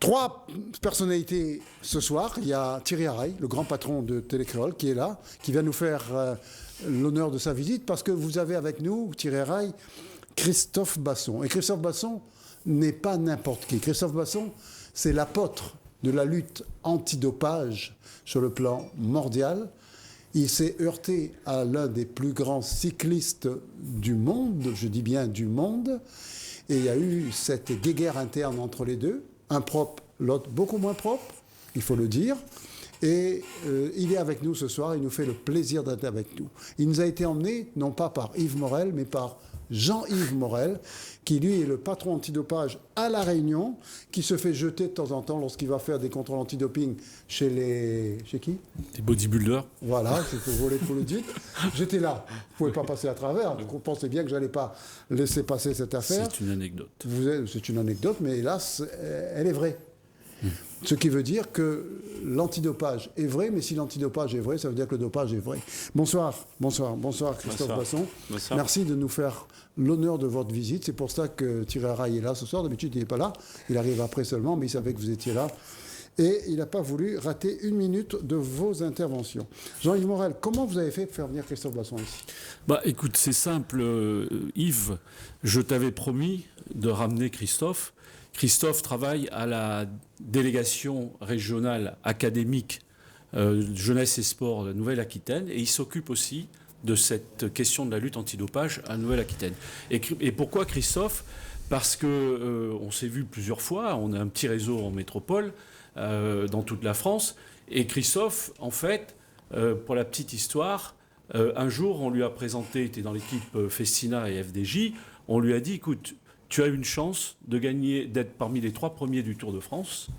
Trois personnalités ce soir. Il y a Thierry Haraï, le grand patron de Télécréole, qui est là, qui vient nous faire l'honneur de sa visite, parce que vous avez avec nous, Thierry Haraï, Christophe Basson. Et Christophe Basson n'est pas n'importe qui. Christophe Basson, c'est l'apôtre de la lutte antidopage sur le plan mondial. Il s'est heurté à l'un des plus grands cyclistes du monde, je dis bien du monde, et il y a eu cette guéguerre interne entre les deux, un propre, l'autre beaucoup moins propre, il faut le dire. Et il est avec nous ce soir, il nous fait le plaisir d'être avec nous. Il nous a été emmené, non pas par Yves Morel, mais par Jean-Yves Morel, qui lui est le patron antidopage à La Réunion, qui se fait jeter de temps en temps lorsqu'il va faire des contrôles antidoping chez qui ? Des bodybuilders. Voilà, c'est pour voler pour le dire. J'étais là, vous ne pouvez pas passer à travers, donc on pensait bien que je n'allais pas laisser passer cette affaire. C'est une anecdote. C'est une anecdote, mais hélas, elle est vraie. Ce qui veut dire que l'antidopage est vrai, mais si l'antidopage est vrai, ça veut dire que le dopage est vrai. Bonsoir Christophe Basson. Bonsoir. Merci de nous faire l'honneur de votre visite. C'est pour ça que Thierry Haraï est là ce soir. D'habitude, il n'est pas là. Il arrive après seulement, mais il savait que vous étiez là. Et il n'a pas voulu rater une minute de vos interventions. Jean-Yves Morel, comment vous avez fait pour faire venir Christophe Basson ici ? Écoute, c'est simple, Yves. Je t'avais promis de ramener Christophe. Christophe travaille à la délégation régionale académique jeunesse et sport de Nouvelle-Aquitaine et il s'occupe aussi de cette question de la lutte antidopage à Nouvelle-Aquitaine. Et pourquoi Christophe ? Parce que on s'est vu plusieurs fois, on a un petit réseau en métropole dans toute la France. Et Christophe, en fait, pour la petite histoire, un jour on lui a présenté, il était dans l'équipe Festina et FDJ, on lui a dit, écoute, tu as une chance de gagner, d'être parmi les 3 premiers du Tour de France.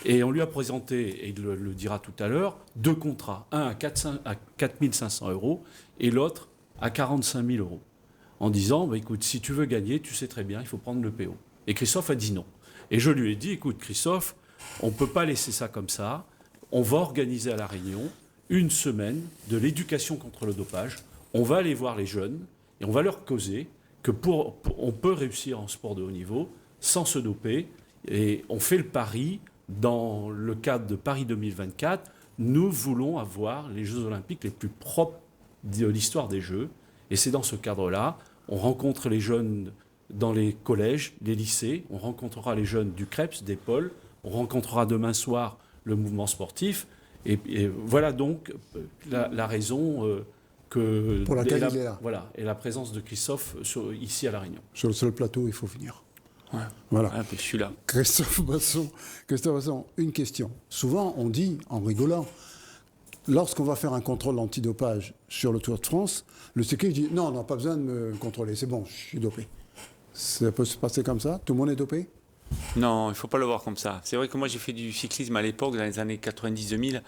Et on lui a présenté, et il le dira tout à l'heure, 2 contrats. Un à 4 500 € et l'autre à 45 000 €. En disant, écoute, si tu veux gagner, tu sais très bien, il faut prendre le PO. Et Christophe a dit non. Et je lui ai dit, écoute Christophe, on ne peut pas laisser ça comme ça. On va organiser à La Réunion une semaine de l'éducation contre le dopage. On va aller voir les jeunes et on va leur causer que on peut réussir en sport de haut niveau sans se doper. Et on fait le pari, dans le cadre de Paris 2024, nous voulons avoir les Jeux Olympiques les plus propres de l'histoire des Jeux. Et c'est dans ce cadre-là, on rencontre les jeunes dans les collèges, les lycées, on rencontrera les jeunes du CREPS, des pôles, on rencontrera demain soir le mouvement sportif. Et voilà donc la raison... pour laquelle il est là. Voilà, et la présence de Christophe ici à La Réunion. Sur le seul plateau, il faut venir. Ouais. Voilà. Ah, je suis là. Christophe Basson, une question. Souvent, on dit, en rigolant, lorsqu'on va faire un contrôle antidopage sur le Tour de France, le cycliste dit « Non, pas besoin de me contrôler, c'est bon, je suis dopé ». Ça peut se passer comme ça ? Tout le monde est dopé ? Non, il ne faut pas le voir comme ça. C'est vrai que moi j'ai fait du cyclisme à l'époque, dans les années 90-2000,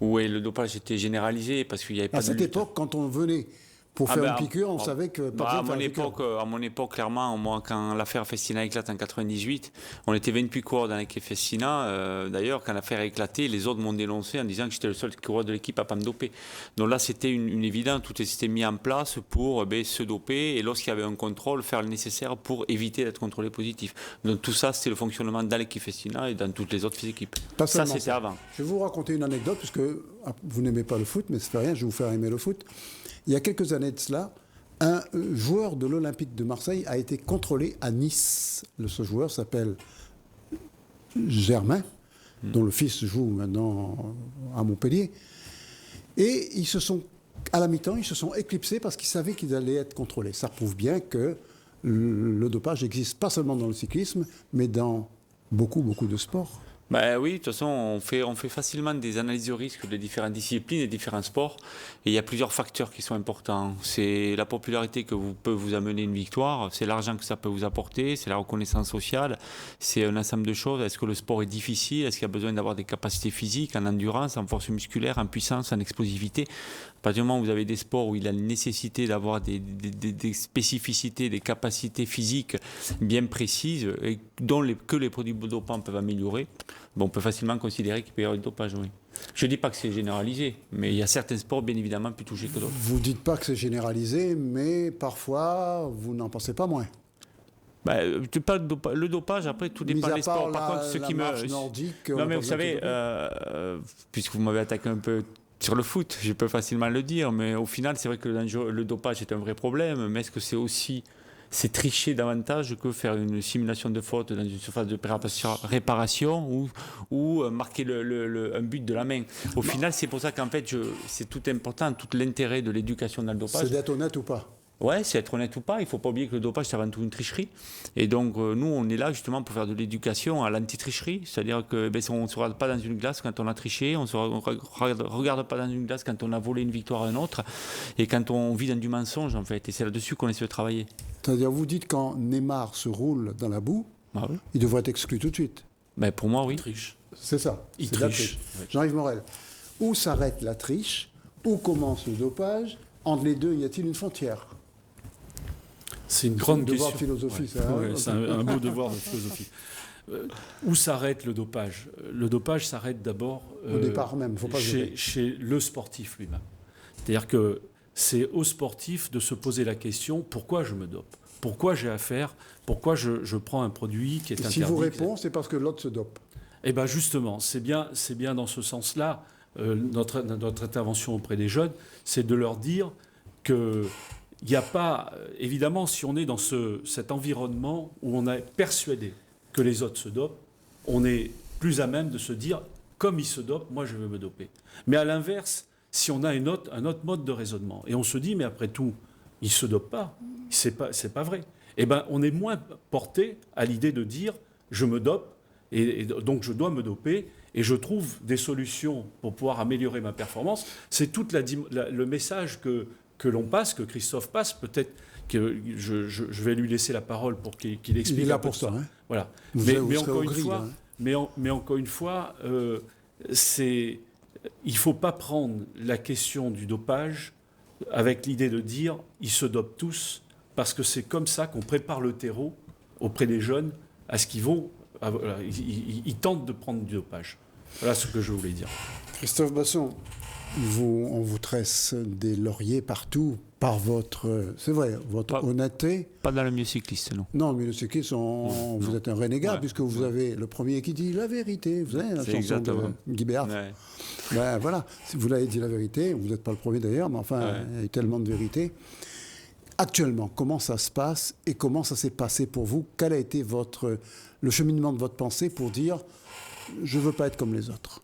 où le dopage était généralisé parce qu'il n'y avait pas de lutte. À cette époque, quand on venait pour faire une piqûre, on savait que... À mon époque, clairement, moi, quand l'affaire Festina éclate en 98, on était 28 coureurs dans l'équipe Festina. D'ailleurs, quand l'affaire a éclaté, les autres m'ont dénoncé en disant que j'étais le seul coureur de l'équipe à ne pas me doper. Donc là, c'était une évidence. Tout s'était mis en place pour se doper et lorsqu'il y avait un contrôle, faire le nécessaire pour éviter d'être contrôlé positif. Donc tout ça, c'était le fonctionnement dans l'équipe Festina et dans toutes les autres équipes. Ça, c'était avant. Je vais vous raconter une anecdote, puisque vous n'aimez pas le foot, mais ça ne fait rien, je vais vous faire aimer le foot. Il y a quelques années de cela, un joueur de l'Olympique de Marseille a été contrôlé à Nice. Ce joueur s'appelle Germain, dont le fils joue maintenant à Montpellier. Et à la mi-temps, ils se sont éclipsés parce qu'ils savaient qu'ils allaient être contrôlés. Ça prouve bien que le dopage existe pas seulement dans le cyclisme, mais dans beaucoup de sports. Oui, de toute façon, on fait facilement des analyses de risque de différentes disciplines et différents sports. Et il y a plusieurs facteurs qui sont importants. C'est la popularité que peut vous amener une victoire, c'est l'argent que ça peut vous apporter, c'est la reconnaissance sociale, c'est un ensemble de choses. Est-ce que le sport est difficile ? Est-ce qu'il y a besoin d'avoir des capacités physiques, en endurance, en force musculaire, en puissance, en explosivité ? À partir du moment où vous avez des sports où il a la nécessité d'avoir des spécificités, des capacités physiques bien précises et que les produits dopants peuvent améliorer, on peut facilement considérer qu'il peut y avoir du dopage, oui. Je ne dis pas que c'est généralisé, mais il y a certains sports, bien évidemment, plus touchés que d'autres. Vous ne dites pas que c'est généralisé, mais parfois, vous n'en pensez pas moins. Le dopage, après, tout dépend des sports. Par contre, ce qui me... nordique, non, mais vous savez, puisque vous m'avez attaqué un peu sur le foot, je peux facilement le dire, mais au final, c'est vrai que le dopage est un vrai problème, mais est-ce que c'est tricher davantage que faire une simulation de faute dans une surface de réparation ou marquer un but de la main. Au final, c'est pour ça qu'en fait, c'est tout important, tout l'intérêt de l'éducation dans le dopage. C'est d'être honnête ou pas? Ouais, c'est être honnête ou pas. Il ne faut pas oublier que le dopage, c'est avant tout une tricherie. Et donc, nous, on est là justement pour faire de l'éducation à l'anti-tricherie. C'est-à-dire que on ne se regarde pas dans une glace quand on a triché, on ne se regarde pas dans une glace quand on a volé une victoire à un autre, et quand on vit dans du mensonge, en fait. Et c'est là-dessus qu'on essaie de travailler. C'est-à-dire, vous dites quand Neymar se roule dans la boue, Oui. il devrait être exclu tout de suite. Pour moi, oui. Il triche. C'est ça. Il c'est la triche. triche. Jean-Yves Morel, où s'arrête la triche? Où commence le dopage? Entre les deux, y a-t-il une frontière? C'est une grande question. Devoir de philosophie, ça. Ouais, c'est un beau devoir de philosophie. Où s'arrête le dopage? Le dopage s'arrête d'abord Au départ même, faut pas chez le sportif lui-même. C'est-à-dire que c'est au sportif de se poser la question, pourquoi je me dope? Pourquoi j'ai affaire? Pourquoi je prends un produit qui est interdit? Si vous répondez, c'est parce que l'autre se dope. Eh bien justement, c'est bien dans ce sens-là, notre intervention auprès des jeunes, c'est de leur dire que il n'y a pas, évidemment, si on est dans cet environnement où on est persuadé que les autres se dopent, on est plus à même de se dire, comme ils se dopent, moi je veux me doper. Mais à l'inverse, si on a un autre mode de raisonnement, et on se dit, mais après tout, ils ne se dopent pas, c'est pas vrai, eh ben, on est moins porté à l'idée de dire, je me dope, et donc je dois me doper, et je trouve des solutions pour pouvoir améliorer ma performance. C'est tout le message que l'on passe, que Christophe passe, peut-être que je vais lui laisser la parole pour qu'il explique. Il est là pour ça. Hein. Voilà. Mais encore une fois, il ne faut pas prendre la question du dopage avec l'idée de dire ils se dopent tous, parce que c'est comme ça qu'on prépare le terreau auprès des jeunes à ce qu'ils vont. Ils tentent de prendre du dopage. Voilà ce que je voulais dire. Christophe Basson, on vous tresse des lauriers partout par votre, c'est vrai, votre honnêteté. Pas dans le milieu cycliste, non. Non, le milieu cycliste, vous êtes un renégat, puisque vous avez le premier qui dit la vérité. Vous avez la chanson de Guy Béard. Ouais. Ben, voilà, vous l'avez dit la vérité, vous n'êtes pas le premier d'ailleurs, mais enfin, il y a eu tellement de vérité. Actuellement, comment ça se passe et comment ça s'est passé pour vous? Quel a été le cheminement de votre pensée pour dire je ne veux pas être comme les autres?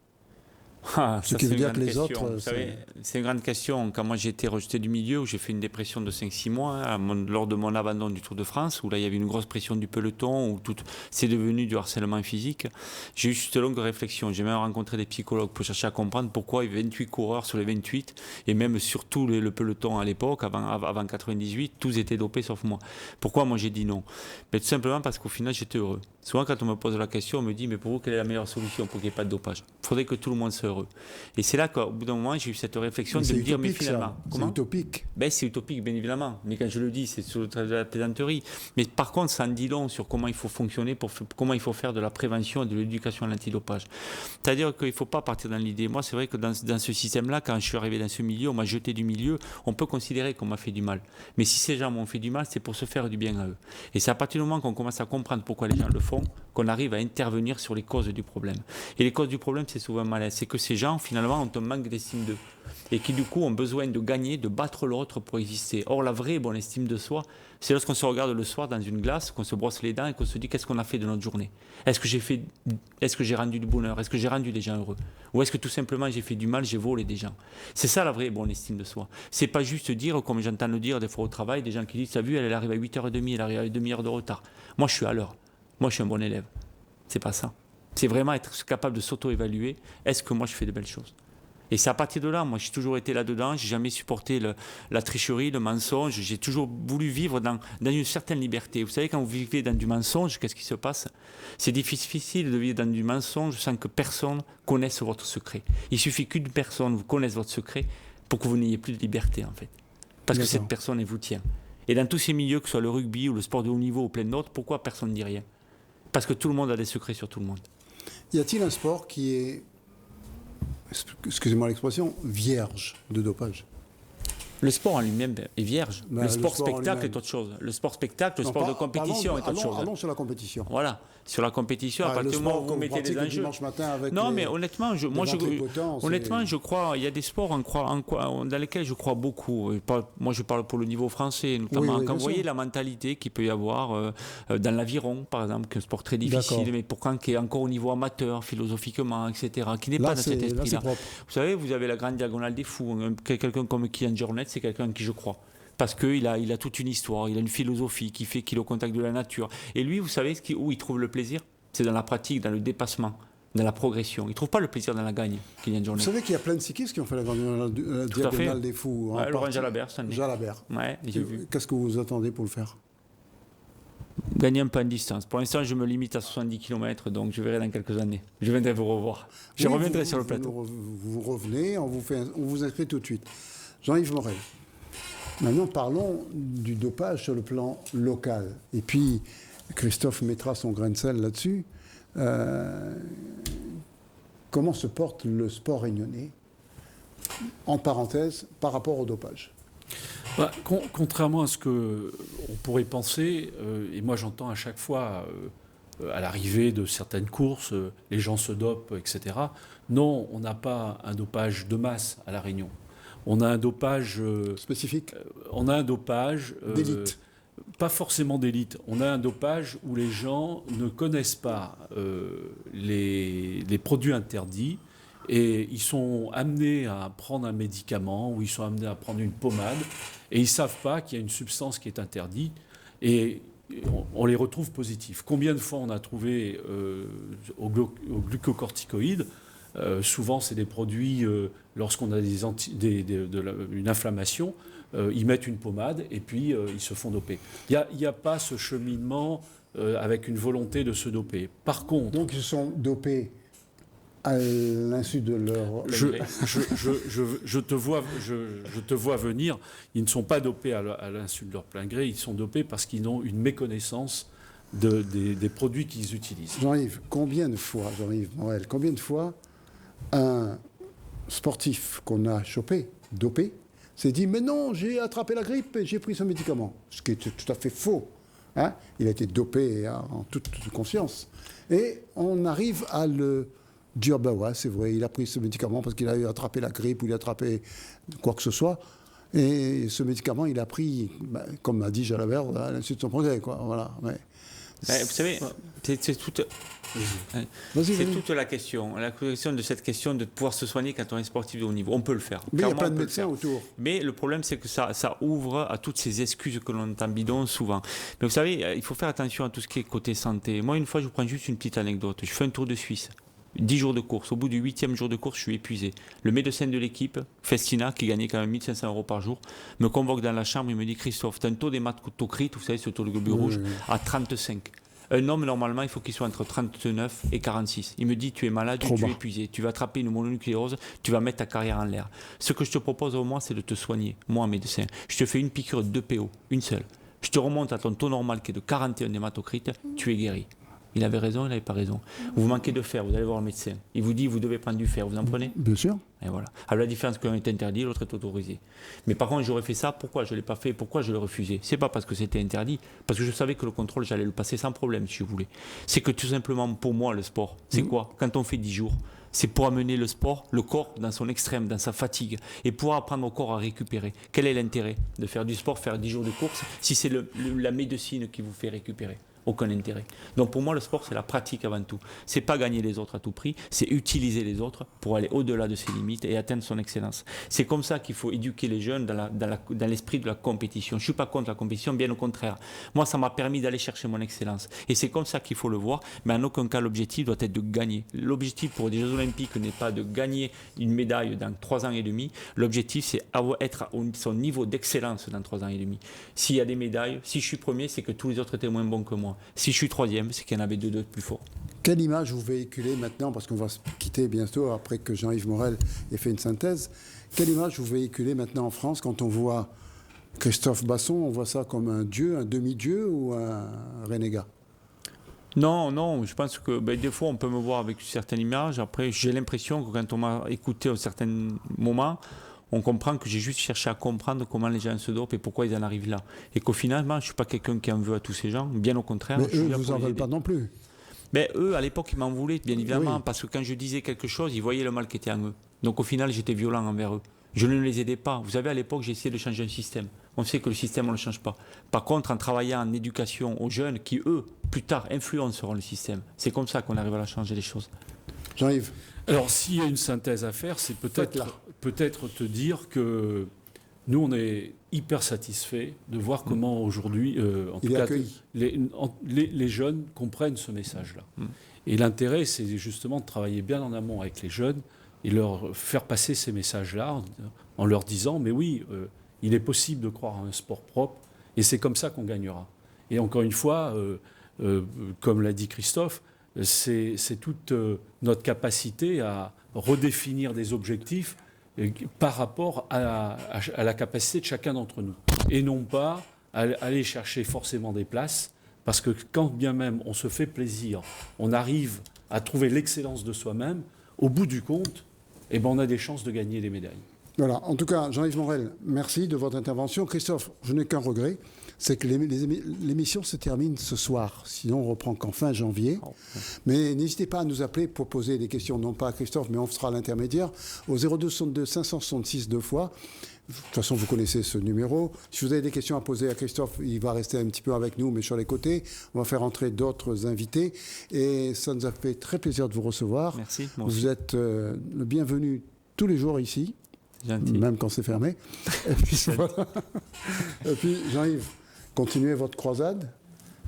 Ce qui veut dire que les autres... Vous savez, c'est une grande question. Quand moi j'ai été rejeté du milieu, où j'ai fait une dépression de 5-6 mois, lors de mon abandon du Tour de France, où là il y avait une grosse pression du peloton, où c'est devenu du harcèlement physique, j'ai eu cette longue réflexion. J'ai même rencontré des psychologues pour chercher à comprendre pourquoi il y avait 28 coureurs sur les 28, et même surtout le peloton à l'époque, avant 98, tous étaient dopés sauf moi. Pourquoi moi j'ai dit non? Mais tout simplement parce qu'au final j'étais heureux. Souvent quand on me pose la question, on me dit mais pour vous quelle est la meilleure solution pour qu'il n'y ait pas de dopage? Il faudrait que tout le monde soit heureux. Et c'est là qu'au bout d'un moment, j'ai eu cette réflexion de me dire, mais finalement... C'est utopique. C'est utopique, bien évidemment. Mais quand je le dis, c'est sur de la plaisanterie. Mais par contre, ça en dit long sur comment il faut fonctionner, comment il faut faire de la prévention et de l'éducation à l'antidopage. C'est-à-dire qu'il ne faut pas partir dans l'idée. Moi, c'est vrai que dans ce système-là, quand je suis arrivé dans ce milieu, on m'a jeté du milieu, on peut considérer qu'on m'a fait du mal. Mais si ces gens m'ont fait du mal, c'est pour se faire du bien à eux. Et c'est à partir du moment qu'on commence à comprendre pourquoi les gens le font, qu'on arrive à intervenir sur les causes du problème. Et les causes du problème, c'est souvent malaise. C'est que ces gens, finalement, ont un manque d'estime d'eux. Et qui, du coup, ont besoin de gagner, de battre l'autre pour exister. Or, la vraie bonne estime de soi, c'est lorsqu'on se regarde le soir dans une glace, qu'on se brosse les dents et qu'on se dit qu'est-ce qu'on a fait de notre journée. Est-ce que j'ai rendu du bonheur? Est-ce que j'ai rendu les gens heureux? Ou est-ce que tout simplement j'ai fait du mal, j'ai volé des gens? C'est ça la vraie bonne estime de soi. C'est pas juste dire, comme j'entends le dire des fois au travail, des gens qui disent, t'as vu, elle arrive à 8h30, elle arrive à une demi-heure de retard. Moi, je suis à l'heure. Moi, je suis un bon élève. C'est pas ça. C'est vraiment être capable de s'auto-évaluer. Est-ce que moi, je fais de belles choses? Et c'est à partir de là, moi, j'ai toujours été là-dedans. J'ai jamais supporté la tricherie, le mensonge. J'ai toujours voulu vivre dans une certaine liberté. Vous savez, quand vous vivez dans du mensonge, qu'est-ce qui se passe? C'est difficile de vivre dans du mensonge sans que personne connaisse votre secret. Il suffit qu'une personne vous connaisse votre secret pour que vous n'ayez plus de liberté, en fait. Parce que cette personne, elle vous tient. Et dans tous ces milieux, que ce soit le rugby ou le sport de haut niveau ou plein d'autres, pourquoi personne ne dit rien? Parce que tout le monde a des secrets sur tout le monde. Y a-t-il un sport qui est, excusez-moi l'expression, vierge de dopage? Le sport en lui-même est vierge. Ben, le sport le sport en spectacle lui-même. est autre chose. Le sport spectacle, le Non, sport de pas- compétition est autre chose. Allons sur la compétition. Voilà. Sur la compétition, à Le partir du moment sport où que vous mettez pratiquez les le enjeux. dimanche matin avec Non, les- mais honnêtement, les ventripotents, je crois, il y a des sports dans lesquels je crois beaucoup. Moi, je parle pour le niveau français, notamment Oui, quand bien vous voyez sûr. la mentalité qu'il peut y avoir dans l'aviron, par exemple, qui est un sport très difficile, D'accord. mais pourtant qui est encore au niveau amateur, philosophiquement, etc., qui n'est Là, pas dans cet c'est esprit-là. propre. Vous savez, vous avez la grande diagonale des fous. Quelqu'un comme Kylian Jornet, c'est quelqu'un en qui je crois. Parce qu'il a toute une histoire, il a une philosophie qui fait qu'il est au contact de la nature. Et lui, vous savez où il trouve le plaisir? C'est dans la pratique, dans le dépassement, dans la progression. Il ne trouve pas le plaisir dans la gagne, Kylian Vous Jornet. savez qu'il y a plein de cyclistes qui ont fait la diagonale des fous. Ouais, Laurent Jalabert, ça en est. Jalabert. Ouais, j'ai vu. Qu'est-ce que vous attendez pour le faire? Gagner un peu en distance. Pour l'instant, je me limite à 70 km, donc je verrai dans quelques années. Je viendrai vous revoir. Je Oui, reviendrai vous- sur le vous plateau. Vous revenez, on vous inscrit tout de suite. Jean-Yves Morel. Maintenant, parlons du dopage sur le plan local. Et puis, Christophe mettra son grain de sel là-dessus. Comment se porte le sport réunionnais, en parenthèse, par rapport au dopage? Bah, contrairement à ce qu'on pourrait penser, et moi j'entends à chaque fois à l'arrivée de certaines courses, les gens se dopent, etc. Non, on n'a pas un dopage de masse à La Réunion. On a un dopage Spécifique? on a un dopage D'élite. pas forcément d'élite. On a un dopage où les gens ne connaissent pas les produits interdits et ils sont amenés à prendre un médicament ou ils sont amenés à prendre une pommade et ils ne savent pas qu'il y a une substance qui est interdite et on les retrouve positifs. Combien de fois on a trouvé au glucocorticoïdes souvent, c'est des produits, lorsqu'on a une inflammation, ils mettent une pommade et puis ils se font doper. Il n'y a pas ce cheminement avec une volonté de se doper. Par contre... Donc, ils sont dopés à l'insu de leur... Je te vois venir, ils ne sont pas dopés à l'insu de leur plein gré, ils sont dopés parce qu'ils ont une méconnaissance des produits qu'ils utilisent. Jean-Yves, Jean-Yves Morel, combien de fois un sportif qu'on a chopé, dopé, s'est dit « Mais non, j'ai attrapé la grippe et j'ai pris ce médicament ». Ce qui est tout à fait faux. Hein, il a été dopé en toute conscience. Et on arrive à le dire « Ben ouais, c'est vrai, il a pris ce médicament parce qu'il a attrapé la grippe ou il a attrapé quoi que ce soit. Et ce médicament, il a pris, comme a dit Jalabert, à l'insu de son progrès. Quoi. Voilà. Mais Vous savez, c'est toute la question de cette question de pouvoir se soigner quand on est sportif de haut niveau. On peut le faire. il y a Clairement, plein on de peut le médecins faire. autour. Mais le problème, c'est que ça ouvre à toutes ces excuses que l'on entend bidon souvent. Mais vous savez, il faut faire attention à tout ce qui est côté santé. Moi, une fois, je vous prends juste une petite anecdote. Je fais un tour de Suisse. 10 jours de course. Au bout du 8e jour de course, je suis épuisé. Le médecin de l'équipe, Festina, qui gagnait quand même 1 500 € par jour, me convoque dans la chambre. Il me dit « Christophe, tu as un taux d'hématocrite, vous savez, ce taux de globules rouges, à 35. Un homme, normalement, il faut qu'il soit entre 39 et 46. Il me dit, tu es malade, tu es épuisé, tu vas attraper une mononucléose, tu vas mettre ta carrière en l'air. Ce que je te propose au moins, c'est de te soigner, moi, médecin. Je te fais une piqûre de 2 PO, une seule. Je te remonte à ton taux normal qui est de 41 d'hématocrite, tu es guéri. Il avait raison, il n'avait pas raison. Vous manquez de fer, vous allez voir le médecin. Il vous dit, vous devez prendre du fer, vous en prenez ? Bien sûr. Et voilà. Alors la différence, qu'un est interdit, l'autre est autorisé. Mais par contre, j'aurais fait ça, pourquoi je ne l'ai pas fait, pourquoi je l'ai refusé ? C'est pas parce que c'était interdit, parce que je savais que le contrôle, j'allais le passer sans problème, si je voulais. C'est que tout simplement, pour moi, le sport, c'est quoi ? Quand on fait 10 jours, c'est pour amener le sport, le corps, dans son extrême, dans sa fatigue, et pour apprendre au corps à récupérer. Quel est l'intérêt de faire du sport, faire 10 jours de course, si c'est la médecine qui vous fait récupérer ? Aucun intérêt. Donc pour moi, le sport, c'est la pratique avant tout. C'est pas gagner les autres à tout prix, c'est utiliser les autres pour aller au-delà de ses limites et atteindre son excellence. C'est comme ça qu'il faut éduquer les jeunes dans l'esprit de la compétition. Je suis pas contre la compétition, bien au contraire. Moi, ça m'a permis d'aller chercher mon excellence. Et c'est comme ça qu'il faut le voir, mais en aucun cas, l'objectif doit être de gagner. L'objectif pour des Jeux Olympiques n'est pas de gagner une médaille dans 3 ans et demi. L'objectif, c'est être à son niveau d'excellence dans 3 ans et demi. S'il y a des médailles, si je suis premier, c'est que tous les autres étaient moins bons que moi. Si je suis 3e, c'est qu'il y en avait 2 de plus forts. Quelle image vous véhiculez maintenant, parce qu'on va se quitter bientôt après que Jean-Yves Morel ait fait une synthèse, quelle image vous véhiculez maintenant en France quand on voit Christophe Basson, on voit ça comme un dieu, un demi-dieu ou un renégat ? Non, je pense que des fois on peut me voir avec une certaine image. Après, j'ai l'impression que quand on m'a écouté à un certain moment, on comprend que j'ai juste cherché à comprendre comment les gens se dopent et pourquoi ils en arrivent là. Et qu'au final, je ne suis pas quelqu'un qui en veut à tous ces gens, bien au contraire. Mais je suis eux là ne vous pour en les veulent aider. pas non plus. Mais eux, à l'époque, ils m'en voulaient, bien évidemment, Oui. parce que quand je disais quelque chose, ils voyaient le mal qui était en eux. Donc au final, j'étais violent envers eux. Je ne les aidais pas. Vous savez, à l'époque, j'ai essayé de changer un système. On sait que le système, on ne le change pas. Par contre, en travaillant en éducation aux jeunes qui, eux, plus tard, influenceront le système, c'est comme ça qu'on arrive à changer les choses. Jean-Yves. Alors, s'il y a une synthèse à faire, c'est peut-être te dire que nous, on est hyper satisfaits de voir comment aujourd'hui, en tout cas, les jeunes comprennent ce message-là. Et l'intérêt, c'est justement de travailler bien en amont avec les jeunes et leur faire passer ces messages-là en leur disant, mais oui, il est possible de croire à un sport propre et c'est comme ça qu'on gagnera. Et encore une fois, comme l'a dit Christophe, c'est toute notre capacité à redéfinir des objectifs par rapport à la capacité de chacun d'entre nous. Et non pas aller chercher forcément des places, parce que quand bien même on se fait plaisir, on arrive à trouver l'excellence de soi-même, au bout du compte, eh ben on a des chances de gagner des médailles. Voilà, en tout cas, Jean-Yves Morel, merci de votre intervention. Christophe, je n'ai qu'un regret, c'est que l'émission se termine ce soir. Sinon, on reprend qu'en fin janvier. Mais n'hésitez pas à nous appeler pour poser des questions, non pas à Christophe, mais on sera l'intermédiaire, au 02 62 566 deux fois. De toute façon, vous connaissez ce numéro. Si vous avez des questions à poser à Christophe, il va rester un petit peu avec nous, mais sur les côtés. On va faire entrer d'autres invités. Et ça nous a fait très plaisir de vous recevoir. Merci. Vous êtes le bienvenu tous les jours ici. Gentil. Même quand c'est fermé. Et puis, voilà. Et puis Jean-Yves, continuez votre croisade.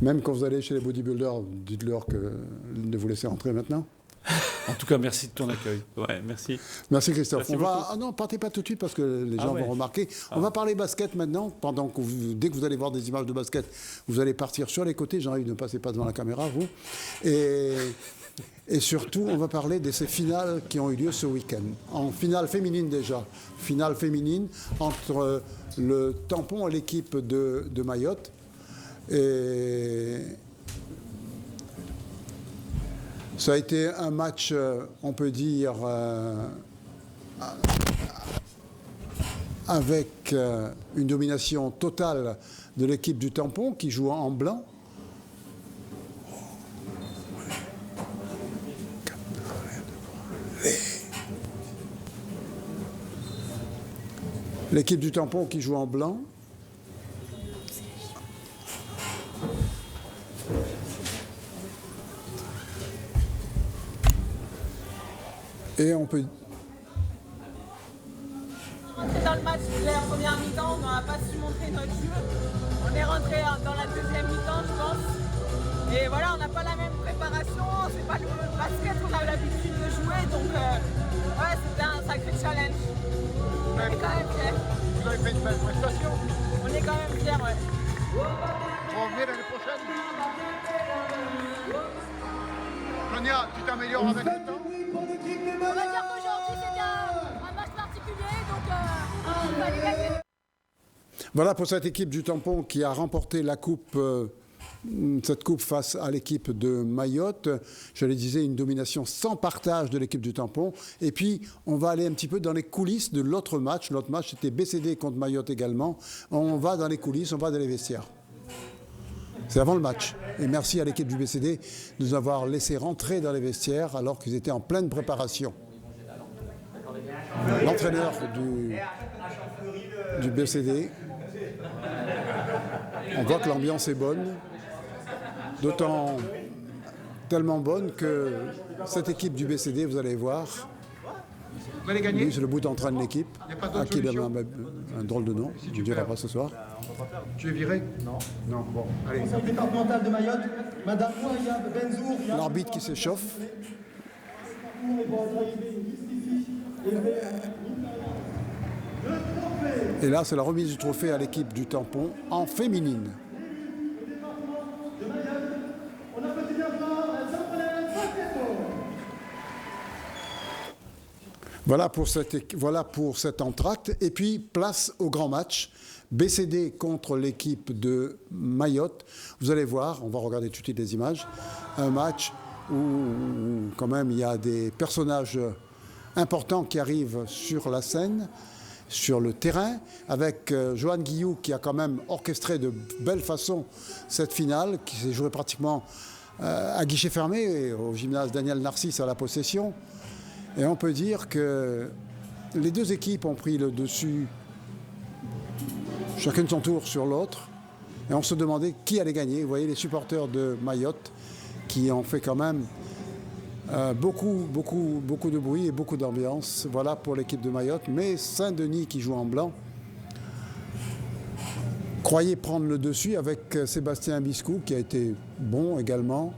Même quand vous allez chez les bodybuilders, dites-leur de vous laisser entrer maintenant. En tout cas, merci de ton accueil. Ouais, merci. Merci Christophe. Merci Ah non, partez pas tout de suite parce que les gens vont remarquer. On va parler basket maintenant. Dès que vous allez voir des images de basket, vous allez partir sur les côtés. Jean-Yves, ne passez pas devant la caméra, vous. Et surtout, on va parler de ces finales qui ont eu lieu ce week-end. En finale féminine déjà. Finale féminine entre le Tampon et l'équipe de Mayotte. Et ça a été un match, on peut dire, avec une domination totale de l'équipe du Tampon qui joue en blanc. L'équipe du Tampon qui joue en blanc. Et on peut... Rentré dans le match en première mi-temps, on n'a pas su montrer notre jeu. On est rentré dans la deuxième mi-temps, je pense. Et voilà, on n'a pas la même préparation, c'est pas le basket qu'on a l'habitude de jouer, donc ouais, c'était un sacré challenge. On est quand même fiers. Vous avez fait une belle prestation. On est quand même fiers, ouais. Vous revenez l'année prochaine. Sonia, tu t'améliores avec le temps. On va dire qu'aujourd'hui c'était un match particulier, donc il fallait gagner. Voilà pour cette équipe du Tampon qui a remporté la coupe, cette coupe face à l'équipe de Mayotte. Je le disais, une domination sans partage de l'équipe du Tampon. Et puis, on va aller un petit peu dans les coulisses de l'autre match. L'autre match, c'était BCD contre Mayotte également. On va dans les coulisses, on va dans les vestiaires. C'est avant le match. Et merci à l'équipe du BCD de nous avoir laissé rentrer dans les vestiaires alors qu'ils étaient en pleine préparation. L'entraîneur du BCD. On voit que l'ambiance est bonne. D'autant tellement bonne que cette équipe du BCD, vous allez voir, Vous allez gagner. lui, c'est le bout en train de l'équipe, Y a pas d'autre à qui il a solution. un drôle de nom, je ne dirai pas ce soir. Tu es viré? Non. Non, bon, allez. Conseil départemental de Mayotte, Madame Ouaya Benzour. L'arbitre qui s'échauffe. Et là, c'est la remise du trophée à l'équipe du Tampon en féminine. Voilà pour cet entracte. Et puis, place au grand match. BCD contre l'équipe de Mayotte. Vous allez voir, on va regarder tout de suite les images. Un match où, quand même, il y a des personnages importants qui arrivent sur la scène. sur le terrain, avec Johan Guillou qui a quand même orchestré de belle façon cette finale, qui s'est jouée pratiquement à guichet fermé, au gymnase Daniel Narcisse à la possession. Et on peut dire que les deux équipes ont pris le dessus, chacun de son tour sur l'autre. Et on se demandait qui allait gagner. Vous voyez les supporters de Mayotte qui ont fait quand même beaucoup de bruit et beaucoup d'ambiance. Voilà pour l'équipe de Mayotte. Mais Saint-Denis qui joue en blanc croyait prendre le dessus avec Sébastien Biscou qui a été bon également.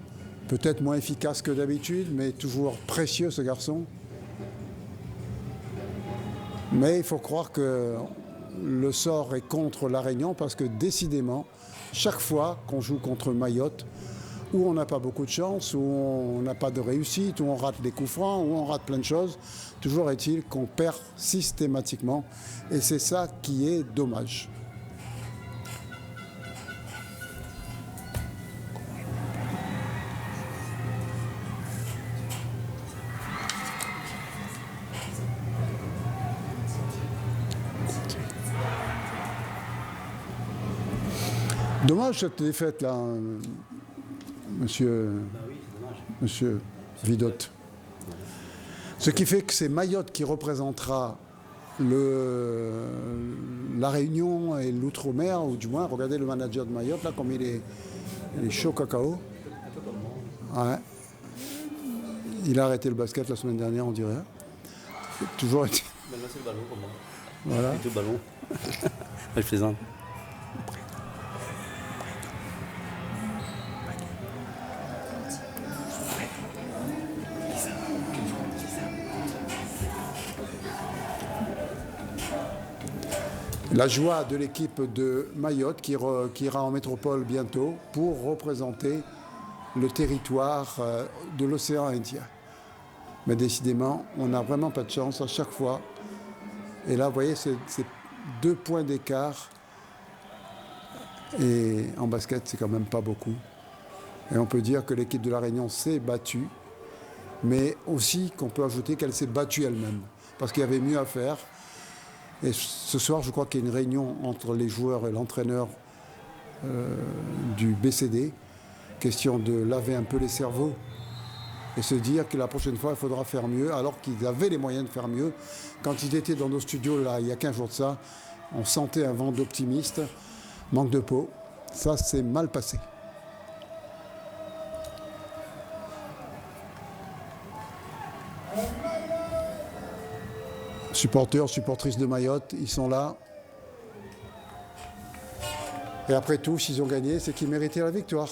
Peut-être moins efficace que d'habitude, mais toujours précieux ce garçon. Mais il faut croire que le sort est contre La Réunion parce que décidément, chaque fois qu'on joue contre Mayotte, où on n'a pas beaucoup de chance, où on n'a pas de réussite, où on rate des coups francs, où on rate plein de choses, toujours est-il qu'on perd systématiquement. Et c'est ça qui est dommage. Dommage cette défaite-là, monsieur Vidotte. Ce qui fait que c'est Mayotte qui représentera la Réunion et l'Outre-mer, ou du moins, regardez le manager de Mayotte, là, comme il est chaud cacao. Ouais. Il a arrêté le basket la semaine dernière, on dirait. Toujours été. Maintenant, c'est le ballon pour moi. Voilà. C'est le ballon. Je plaisante. La joie de l'équipe de Mayotte qui ira en métropole bientôt pour représenter le territoire de l'océan Indien. Mais décidément, on n'a vraiment pas de chance à chaque fois. Et là, vous voyez, c'est 2 points d'écart. Et en basket, c'est quand même pas beaucoup. Et on peut dire que l'équipe de La Réunion s'est battue, mais aussi qu'on peut ajouter qu'elle s'est battue elle-même, parce qu'il y avait mieux à faire. Et ce soir, je crois qu'il y a une réunion entre les joueurs et l'entraîneur du BCD, question de laver un peu les cerveaux et se dire que la prochaine fois, il faudra faire mieux, alors qu'ils avaient les moyens de faire mieux. Quand ils étaient dans nos studios, là, il y a 15 jours de ça, on sentait un vent d'optimiste, manque de peau. Ça, c'est mal passé. Supporters, supportrices de Mayotte, ils sont là. Et après tout, s'ils ont gagné, c'est qu'ils méritaient la victoire.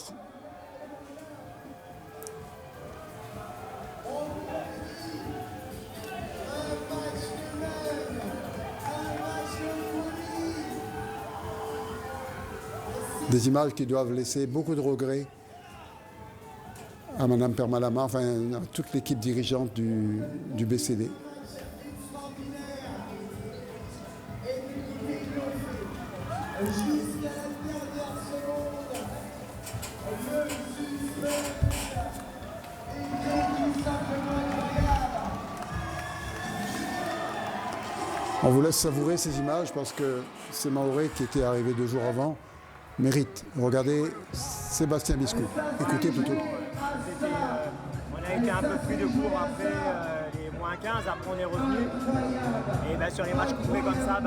Des images qui doivent laisser beaucoup de regrets à Mme Permalama, enfin à toute l'équipe dirigeante du BCD. On vous laisse savourer ces images parce que c'est Maoré qui était arrivé 2 jours avant. Mérite. Regardez Sébastien Biscou. Écoutez plutôt. On a été un peu plus de cours après les moins 15, après on est revenu. Et sur les matchs couvrés comme ça,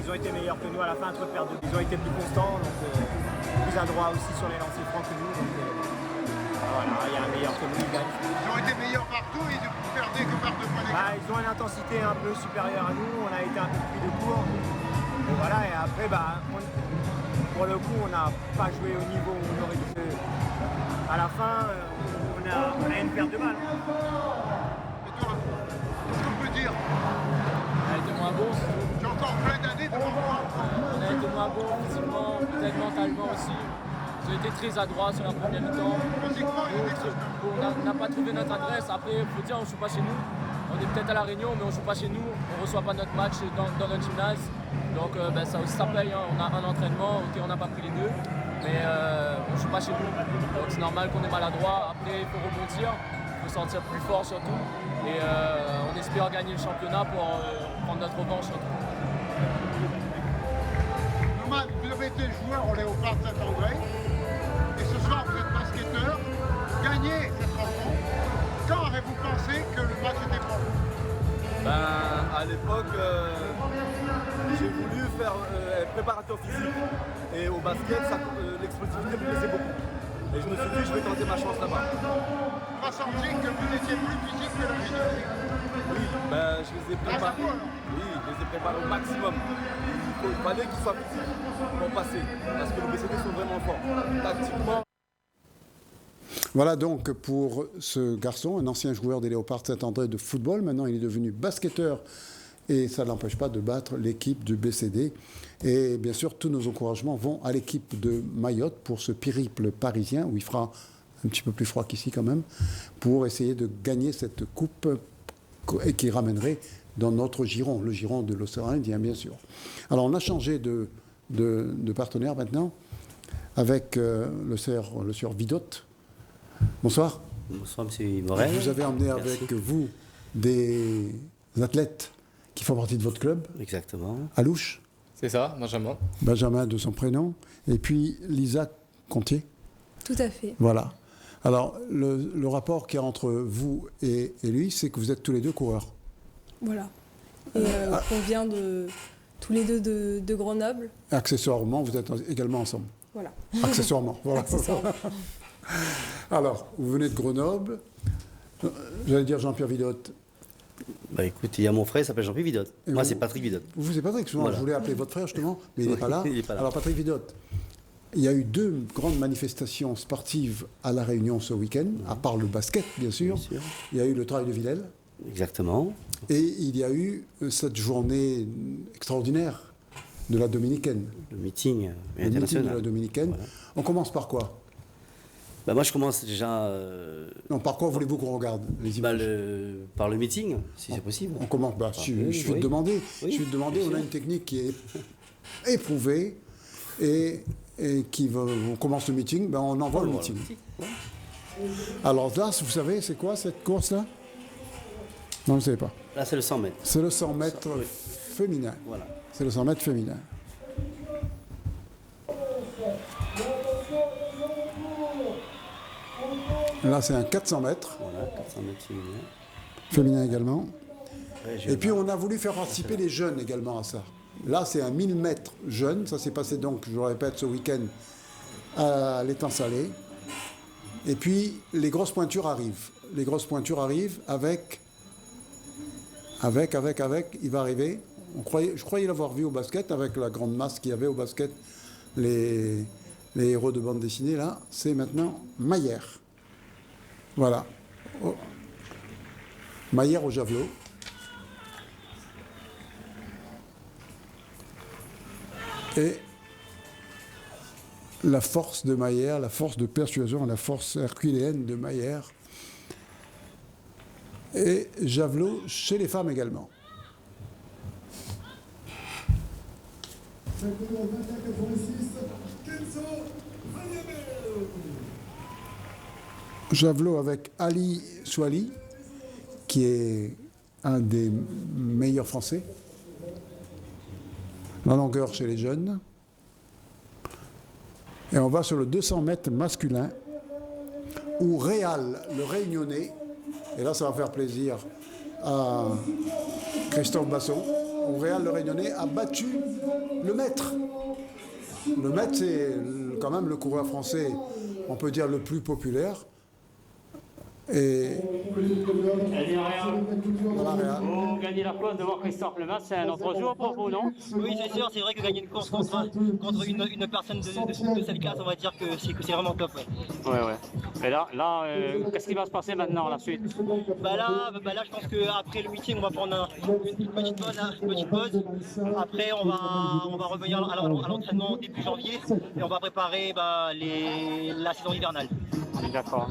ils ont été meilleurs que nous à la fin, un peu perdu. Ils ont été plus constants, donc plus adroits aussi sur les lancers francs que nous. Donc voilà, il y a un meilleur que nous, ils gagnent. Ils ont été meilleurs partout et ils perdaient que par 2 points d'écart. Ils ont une intensité un peu supérieure à nous, on a été un peu plus de cours. Et voilà, et après, pour le coup, on n'a pas joué au niveau où on aurait dû. À la fin, on a une perte de balles. Et toi, qu'est-ce qu'on peut dire? On a été moins bon. J'ai encore plein d'années devant moi. On a été moins bon physiquement, peut-être mentalement aussi. Ils ont été très adroits sur la première mi-temps. On n'a pas trouvé notre adresse. Après, il faut dire, on ne joue pas chez nous. On est peut-être à La Réunion, mais on ne joue pas chez nous. On ne reçoit pas notre match dans notre gymnase. Donc ça aussi, ça paye. Hein. On a un entraînement, ok, on n'a pas pris les 2. Mais on ne joue pas chez nous. Donc c'est normal qu'on est maladroit. Après, il faut rebondir. Il faut se sentir plus fort surtout. Et on espère gagner le championnat pour prendre notre revanche. Norman, vous avez été joueur au Léopard de Saint-André. Et ce soir, vous êtes basketteur. Gagnez cette rencontre. Quand avez-vous pensé que le match était pour vous? À l'époque, j'ai voulu faire préparateur physique. Et au basket, l'explosivité me plaisait beaucoup. Et je me suis dit, je vais tenter ma chance là-bas. On a senti que vous étiez plus physique que l'ingénieur. Oui, je les ai préparés. Oui, je les ai préparés au maximum. Il fallait qu'ils soient physiques pour passer. Parce que les BCD sont vraiment forts. Tactiquement. Voilà donc pour ce garçon, un ancien joueur des Léopards Saint-André de football. Maintenant, il est devenu basketteur et ça ne l'empêche pas de battre l'équipe du BCD. Et bien sûr, tous nos encouragements vont à l'équipe de Mayotte pour ce périple parisien où il fera un petit peu plus froid qu'ici quand même, pour essayer de gagner cette coupe et qui ramènerait dans notre giron, le giron de l'océan Indien, bien sûr. Alors, on a changé de partenaire maintenant avec le sieur Vidotte. Bonsoir. Bonsoir, M. Morel. Vous avez emmené avec vous des athlètes qui font partie de votre club. Exactement. Alouche. C'est ça, Benjamin. Benjamin de son prénom. Et puis Lisa Contier. Tout à fait. Voilà. Alors, le rapport qu'il y a entre vous et lui, c'est que vous êtes tous les deux coureurs. Voilà. Et on vient tous les deux de Grenoble. Accessoirement, vous êtes également ensemble. Voilà. Accessoirement. Voilà. Accessoirement. Alors, vous venez de Grenoble. J'allais dire Jean-Pierre Vidotte. Écoute, il y a mon frère, il s'appelle Jean-Pierre Vidotte. Moi, c'est Patrick Vidotte. Vous, c'est Patrick. Souvent, Voilà. je voulais appeler votre frère, justement, mais il n'est pas là. Il n'est pas là. Alors, Patrick Vidotte, il y a eu 2 grandes manifestations sportives à La Réunion ce week-end, à part le basket, bien sûr. Il y a eu le Trail de Villèle. Exactement. Et il y a eu cette journée extraordinaire de la Dominicaine. Le meeting Le meeting international. de la Dominicaine. Voilà. On commence par quoi? Moi, je commence déjà... Non, par quoi voulez-vous qu'on regarde les images? Par le meeting, si c'est possible. On commence... je vais te demander. Oui, je vais te demander, on a une technique qui est éprouvée et on commence le meeting, on envoie le meeting. Alors là, vous savez, c'est quoi cette course-là? Non, vous ne savez pas. Là, c'est le 100 mètres. C'est le 100 mètres féminin. Voilà. C'est le 100 mètres féminin. Là, c'est un 400 mètres. Voilà, 400 mètres féminin. Féminin également. Ouais, et puis, on a voulu faire participer les jeunes également à ça. Là, c'est un 1000 mètres jeune. Ça s'est passé donc, je le répète, ce week-end à l'étang Salé. Et puis, les grosses pointures arrivent. Les grosses pointures arrivent avec, il va arriver. Je croyais l'avoir vu au basket, avec la grande masse qu'il y avait au basket, les héros de bande dessinée, là. C'est maintenant Maillère. Voilà. Oh. Maillère au javelot. Et la force de Maillère, la force de persuasion, la force herculéenne de Maillère. Et javelot chez les femmes également. Javelot avec Ali Souali, qui est un des meilleurs Français. La longueur chez les jeunes. Et on va sur le 200 mètres masculin, où Réal, le Réunionnais, et là ça va faire plaisir à Christophe Basson, où Réal, le Réunionnais, a battu le maître. Le maître, c'est quand même le coureur français, on peut dire, le plus populaire. Et voilà, vous gagnez la place devant Christophe Lemaître, c'est un autre jour pour vous, non? Oui, c'est sûr, c'est vrai que gagner une course contre une personne de cette classe, on va dire que c'est vraiment top. Ouais. Et là qu'est-ce qui va se passer maintenant, la suite? Là, je pense qu'après le meeting, on va prendre une petite pause. Après, on va revenir à l'entraînement début janvier et on va préparer la saison hivernale. D'accord.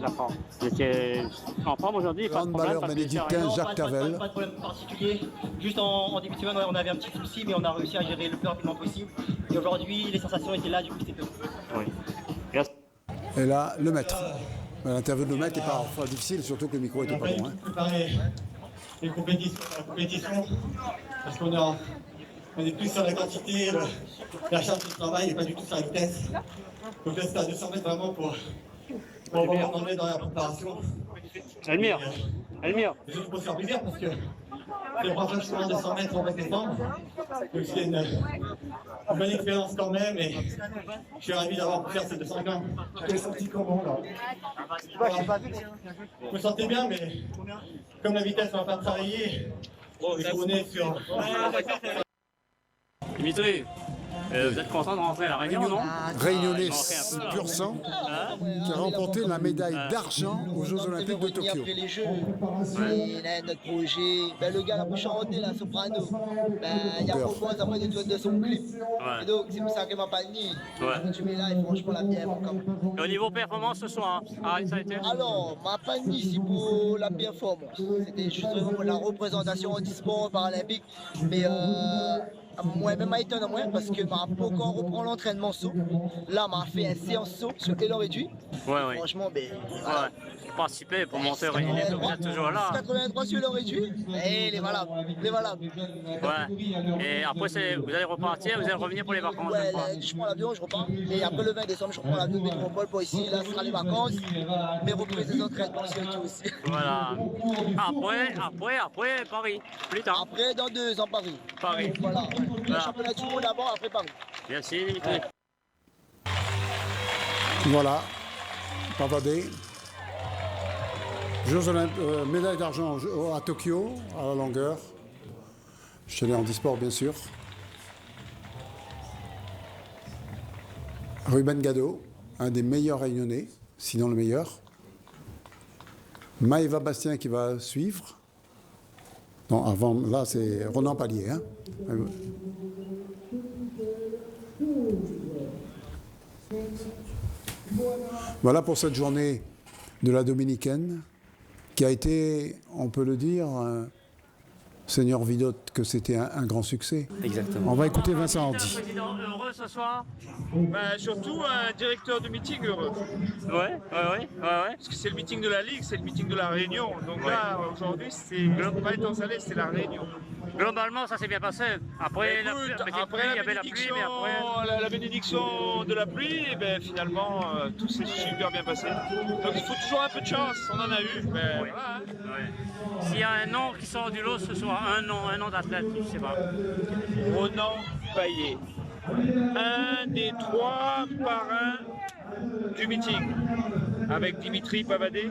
Vous étiez en forme aujourd'hui? Grande valeur bénédictin Jacques Tavel. Pas de problème particulier. Juste en début de semaine, on avait un petit souci, mais on a réussi à gérer le plus rapidement possible. Et aujourd'hui, les sensations étaient là, du coup, c'était top. Oui. Et là, le maître. L'interview de le maître est parfois difficile, surtout que le micro était pas bon. Les compétitions. Parce on est plus sur la quantité, la charge de travail et pas du tout sur la vitesse. Donc là, c'est à 200 mètres vraiment pour voir où on en est dans la préparation. Elmire. Je peux faire plaisir parce que les prochains chemins de 100 mètres, on va descendre. Donc c'est une bonne expérience quand même et je suis ravi d'avoir pu faire ces 200 grammes. Je me senti comment là? Je me sentais bien, mais comme la vitesse va pas travailler, on est sur. Dimitri, vous êtes content de rentrer à la Réunion, non? Réunionnais pur sang qui a remporté la médaille d'argent aux Jeux Olympiques de Tokyo. Après les Jeux, c'est notre projet. Ben, le gars la plus chanté, la soprano, il y a propose après de son clip. Et donc c'est pour ça qu'elle m'a pas nié. Tu mets là et franchement la bière encore. Et au niveau performance ce soir, ça a été? Alors, ma pas nié, c'est pour la performance. C'était juste vraiment la représentation du sport paralympique. Mais moi-même, je étonne moins parce que m'a pas encore reprend l'entraînement saut. Là, m'a fait une séance saut sur élan réduit. Franchement, voilà. Vous participez pour monter au Réunion, vous êtes toujours là. 83 sur élan réduit, et il est valable. Et après, vous allez repartir, vous allez revenir pour les vacances. Je prends l'avion, je repars. Et après le 20 décembre, je reprends l'avion de métropole pour ici. Là, ce sera les vacances. Mais reprises des entraînements surtout aussi. Voilà. Après, Paris. Plus tard. Après, dans 2 ans, Paris. Voilà. Le championnat du monde d'abord, après Paris. Merci, Dimitri. Voilà, Pavadé. Médaille d'argent à Tokyo, à la longueur. Chez les handisports, bien sûr. Ruben Gado, un des meilleurs Réunionnais, sinon le meilleur. Maëva Bastien qui va suivre. Non, avant, là, c'est Ronan Pallier. Hein. Voilà pour cette journée de la Dominicaine, qui a été, on peut le dire, Seigneur Vidotte, que c'était un grand succès. Exactement. On va écouter Vincent Hardy. Président heureux ce soir? Surtout un directeur de meeting heureux. Ouais. Parce que c'est le meeting de la Ligue, c'est le meeting de la Réunion. Donc là, aujourd'hui, c'est pas étant salé, c'est la Réunion. Globalement, ça s'est bien passé. Après, il y avait la pluie, mais après... La bénédiction de la pluie, et ben, finalement, tout s'est super bien passé. Donc il faut toujours un peu de chance, on en a eu. Mais voilà. S'il y a un nom qui sort du lot ce soir, un nom d'athlète, je sais pas. Ronan Paillet. Un des 3 parrains du meeting, avec Dimitri Pavadé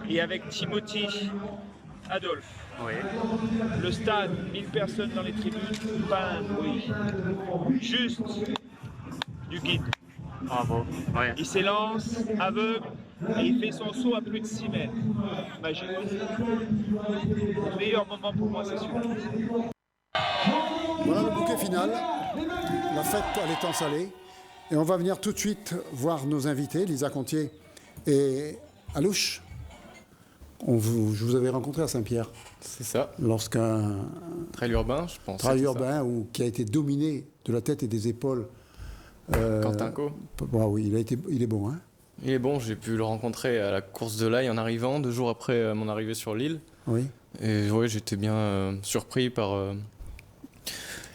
et avec Timothy Adolphe. Oui. Le stade, 1000 personnes dans les tribunes, pas un bruit. Juste du guide. Bravo. Ouais. Il s'élance, aveugle, et il fait son saut à plus de 6 mètres. Magique. Le meilleur moment pour moi, c'est sûr. Voilà le bouquet final. La fête à l'étang salé. Et on va venir tout de suite voir nos invités, Lisa Contier et Alouche. Je vous avais rencontré à Saint-Pierre. C'est ça. Lorsqu'un trail urbain, je pense. Trail urbain qui a été dominé de la tête et des épaules. Quentin Co. Oui, il est bon. Hein. Il est bon, j'ai pu le rencontrer à la course de l'Aille en arrivant, 2 jours après mon arrivée sur l'île. Oui. Et ouais, j'étais bien surpris par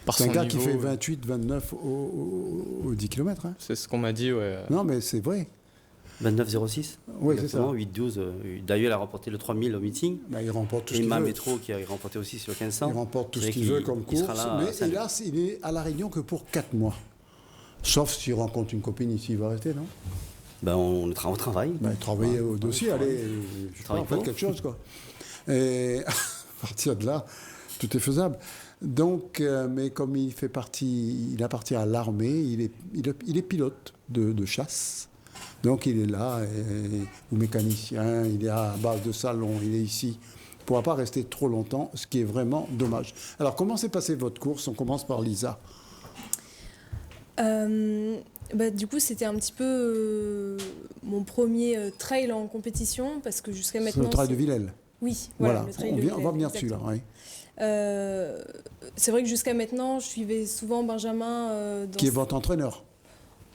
c'est un son gars niveau. Qui fait 28-29 au 10 km. Hein. C'est ce qu'on m'a dit, ouais. Non, mais c'est vrai. 29,06. Oui, c'est ça. 8,12. D'ailleurs, il a remporté le 3000 au meeting. Il remporte tout ce qu'il veut. Et Métro qui a remporté aussi sur le 1500. Il remporte tout ce qu'il veut comme course. Mais hélas, il est à La Réunion que pour 4 mois. Sauf s'il rencontre une copine ici, il va rester, non? On travaille. Travailler au dossier, allez, faites quelque chose, quoi. Et à partir de là, tout est faisable. Donc, mais comme il appartient à l'armée, il est pilote de chasse. Donc il est là, ou mécanicien, il est à base de salon, il est ici. Il ne pourra pas rester trop longtemps, ce qui est vraiment dommage. Alors, comment s'est passée votre course? On commence par Lisa. Du coup, c'était un petit peu mon premier trail en compétition, parce que jusqu'à maintenant... C'est le trail de Villèle. Oui, voilà. Le trail de Villèle, on va venir dessus, là. Oui. C'est vrai que jusqu'à maintenant, je suivais souvent Benjamin... qui est votre entraîneur?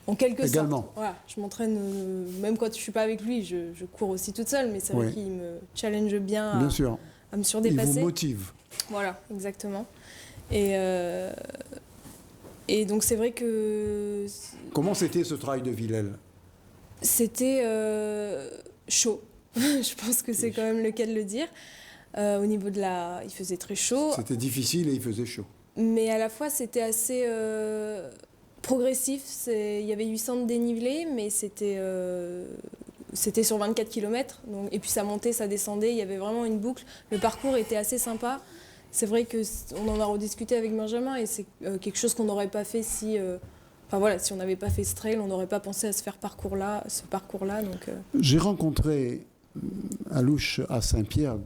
En quelque également. Sorte. Voilà, je m'entraîne, même quand je ne suis pas avec lui, je cours aussi toute seule, mais c'est vrai qu'il me challenge bien, bien sûr. à me surdépasser. Il vous motive. Voilà, exactement. Et donc c'est vrai que Comment c'était ce trail de Villèle? c'était chaud. Je pense que c'est quand même le cas de le dire. Au niveau de il faisait très chaud. C'était difficile et il faisait chaud. Mais à la fois, c'était assez progressif. Il y avait 800 de dénivelé, mais c'était sur 24 km. Donc, et puis ça montait, ça descendait. Il y avait vraiment une boucle. Le parcours était assez sympa. C'est vrai qu'on en a rediscuté avec Benjamin et c'est quelque chose qu'on n'aurait pas fait si... si on n'avait pas fait ce trail, on n'aurait pas pensé à ce parcours-là. Donc, J'ai rencontré Alouche à Saint-Pierre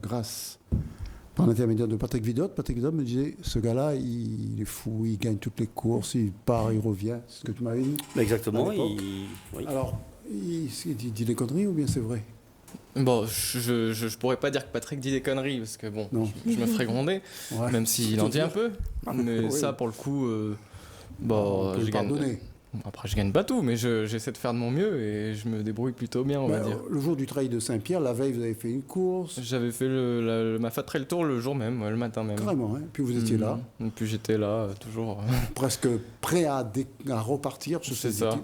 par l'intermédiaire de Patrick Vidotte. Patrick Vidotte me disait, ce gars-là, il est fou, il gagne toutes les courses, il part, il revient. C'est ce que tu m'avais dit? Exactement. Oui. Alors, il dit des conneries ou bien c'est vrai? Bon, je pourrais pas dire que Patrick dit des conneries, parce que bon, je me ferais gronder, même s'il en dit un peu. Mais oui. Ça, pour le coup, je gagne. Après, je gagne pas tout, mais j'essaie de faire de mon mieux et je me débrouille plutôt bien, on va dire. Le jour du trail de Saint-Pierre, la veille, vous avez fait une course? J'avais fait ma Fat Trail Tour le jour même, le matin même. Carrément, hein. Puis vous étiez là? Et puis j'étais là, toujours. Presque prêt à repartir. C'est ça.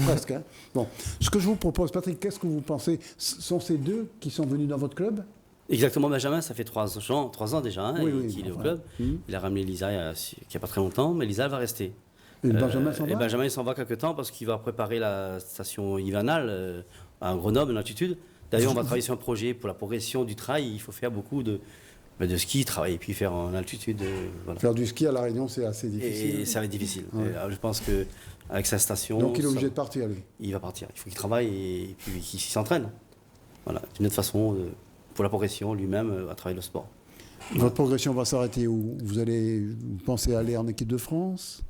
Presque. Hein. Bon, ce que je vous propose, Patrick, qu'est-ce que vous pensez? Sont ces deux qui sont venus dans votre club? Exactement, Benjamin, ça fait 3 ans déjà qu'il est au club. Il a ramené Lisa il n'y a pas très longtemps, mais Lisa va rester. Et Benjamin s'en va? Et Benjamin s'en va quelques temps parce qu'il va préparer la station hivernale à Grenoble, en altitude. D'ailleurs, on va travailler sur un projet pour la progression du trail. Il faut faire beaucoup de ski, travailler et puis faire en altitude. Voilà. Faire du ski à La Réunion, c'est assez difficile. Et ça va être difficile. Ouais. Je pense qu'avec sa station... Donc il est obligé de partir, lui? Il va partir. Il faut qu'il travaille et puis qu'il s'entraîne. Voilà, c'est une autre façon pour la progression lui-même à travailler le sport. Votre progression va s'arrêter où? Vous pensez aller en équipe de France?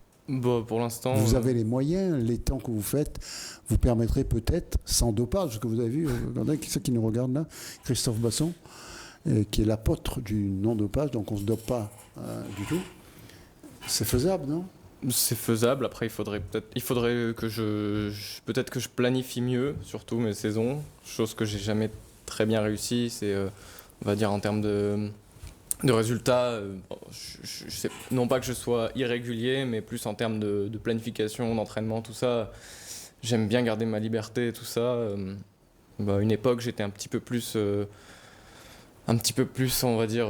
Pour l'instant... Vous avez les moyens, les temps que vous faites vous permettraient peut-être, sans dopage, ce que vous avez vu, regardez qui c'est qui nous regarde là, Christophe Basson, qui est l'apôtre du non-dopage, donc on ne se dope pas du tout. C'est faisable, non? C'est faisable, après il faudrait que peut-être que je planifie mieux, surtout mes saisons, chose que j'ai jamais très bien réussi, c'est, on va dire en termes de résultats, non pas que je sois irrégulier, mais plus en termes de planification, d'entraînement, tout ça. J'aime bien garder ma liberté, tout ça. À une époque, j'étais un petit peu plus, on va dire,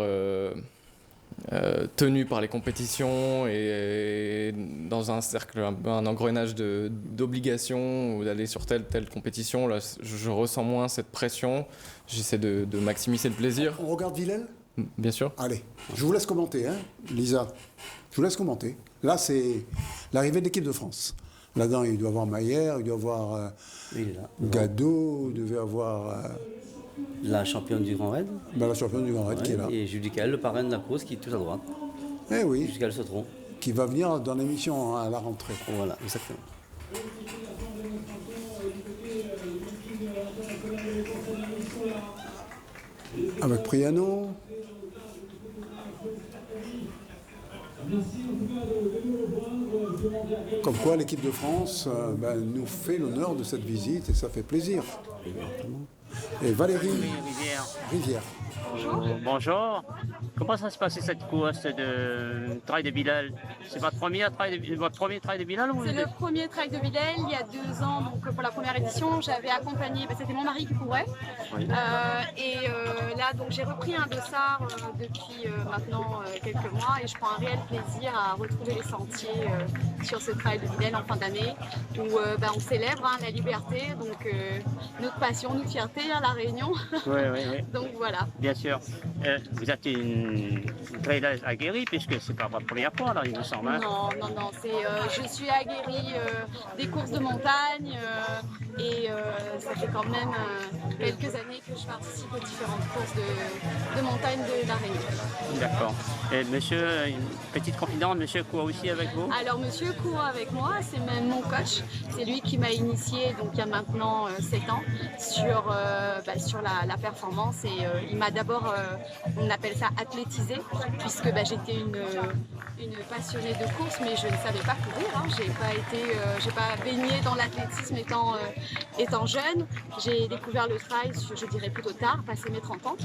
tenu par les compétitions et dans un cercle, un engrenage d'obligations ou d'aller sur telle compétition. Là, je ressens moins cette pression. J'essaie de maximiser le plaisir. On regarde Villèle ? Bien sûr. Allez, je vous laisse commenter, hein, Lisa. Je vous laisse commenter. Là, c'est l'arrivée de l'équipe de France. Là-dedans, il doit y avoir Maillère, il doit y avoir Gado, il devait avoir... la championne du Grand Raid. La championne du Grand Raid qui est là. Et Judicaël, le parrain de la course, qui est tout à droite. Eh oui. Judicaël Sautron. Qui va venir dans l'émission à la rentrée. Voilà, exactement. Avec Priano. Comme quoi l'équipe de France nous fait l'honneur de cette visite et ça fait plaisir. Et Valérie Rivière. Bonjour. Bonjour. Comment ça se passait cette course de trail de Villèle? C'est votre premier trail de Villèle? C'est le premier trail de Villèle. Il y a 2 ans, donc pour la première édition, j'avais accompagné, c'était mon mari qui courait. Oui. Là, donc j'ai repris un dossard depuis maintenant quelques mois et je prends un réel plaisir à retrouver les sentiers sur ce trail de Villèle en fin d'année où on célèbre la liberté, donc notre passion, notre fierté à La Réunion. Oui. Donc voilà. Bien sûr. Vous êtes une traileuse aguerrie puisque c'est pas votre première fois là, il me semble. Hein? Non. Je suis aguerrie des courses de montagne et ça fait quand même quelques années que je participe aux différentes courses de montagne de La Réunion. D'accord. Et monsieur, une petite confidente, monsieur court aussi avec vous? Alors monsieur court avec moi, c'est même mon coach. C'est lui qui m'a initié donc il y a maintenant 7 ans sur la performance et il m'a d'abord, on appelle ça athlétisé, puisque j'étais une passionnée de course, mais je ne savais pas courir. Hein. J'ai pas baigné dans l'athlétisme étant jeune. J'ai découvert le trail, je dirais plutôt tard, passé mes 30 ans.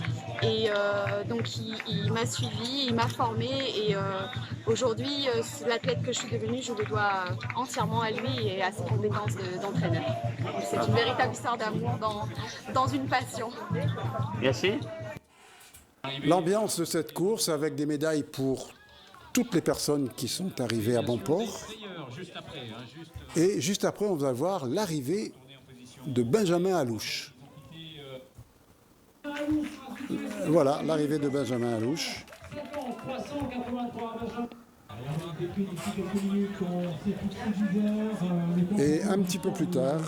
Et donc il m'a suivi, il m'a formé et aujourd'hui, l'athlète que je suis devenue, je le dois entièrement à lui et à ses compétences d'entraîneur. C'est une véritable histoire d'amour dans une passion. Merci. L'ambiance de cette course avec des médailles pour toutes les personnes qui sont arrivées à bon port. Et juste après, on va voir l'arrivée de Benjamin Alouche. Voilà, l'arrivée de Benjamin Alouche. Et un petit peu plus tard,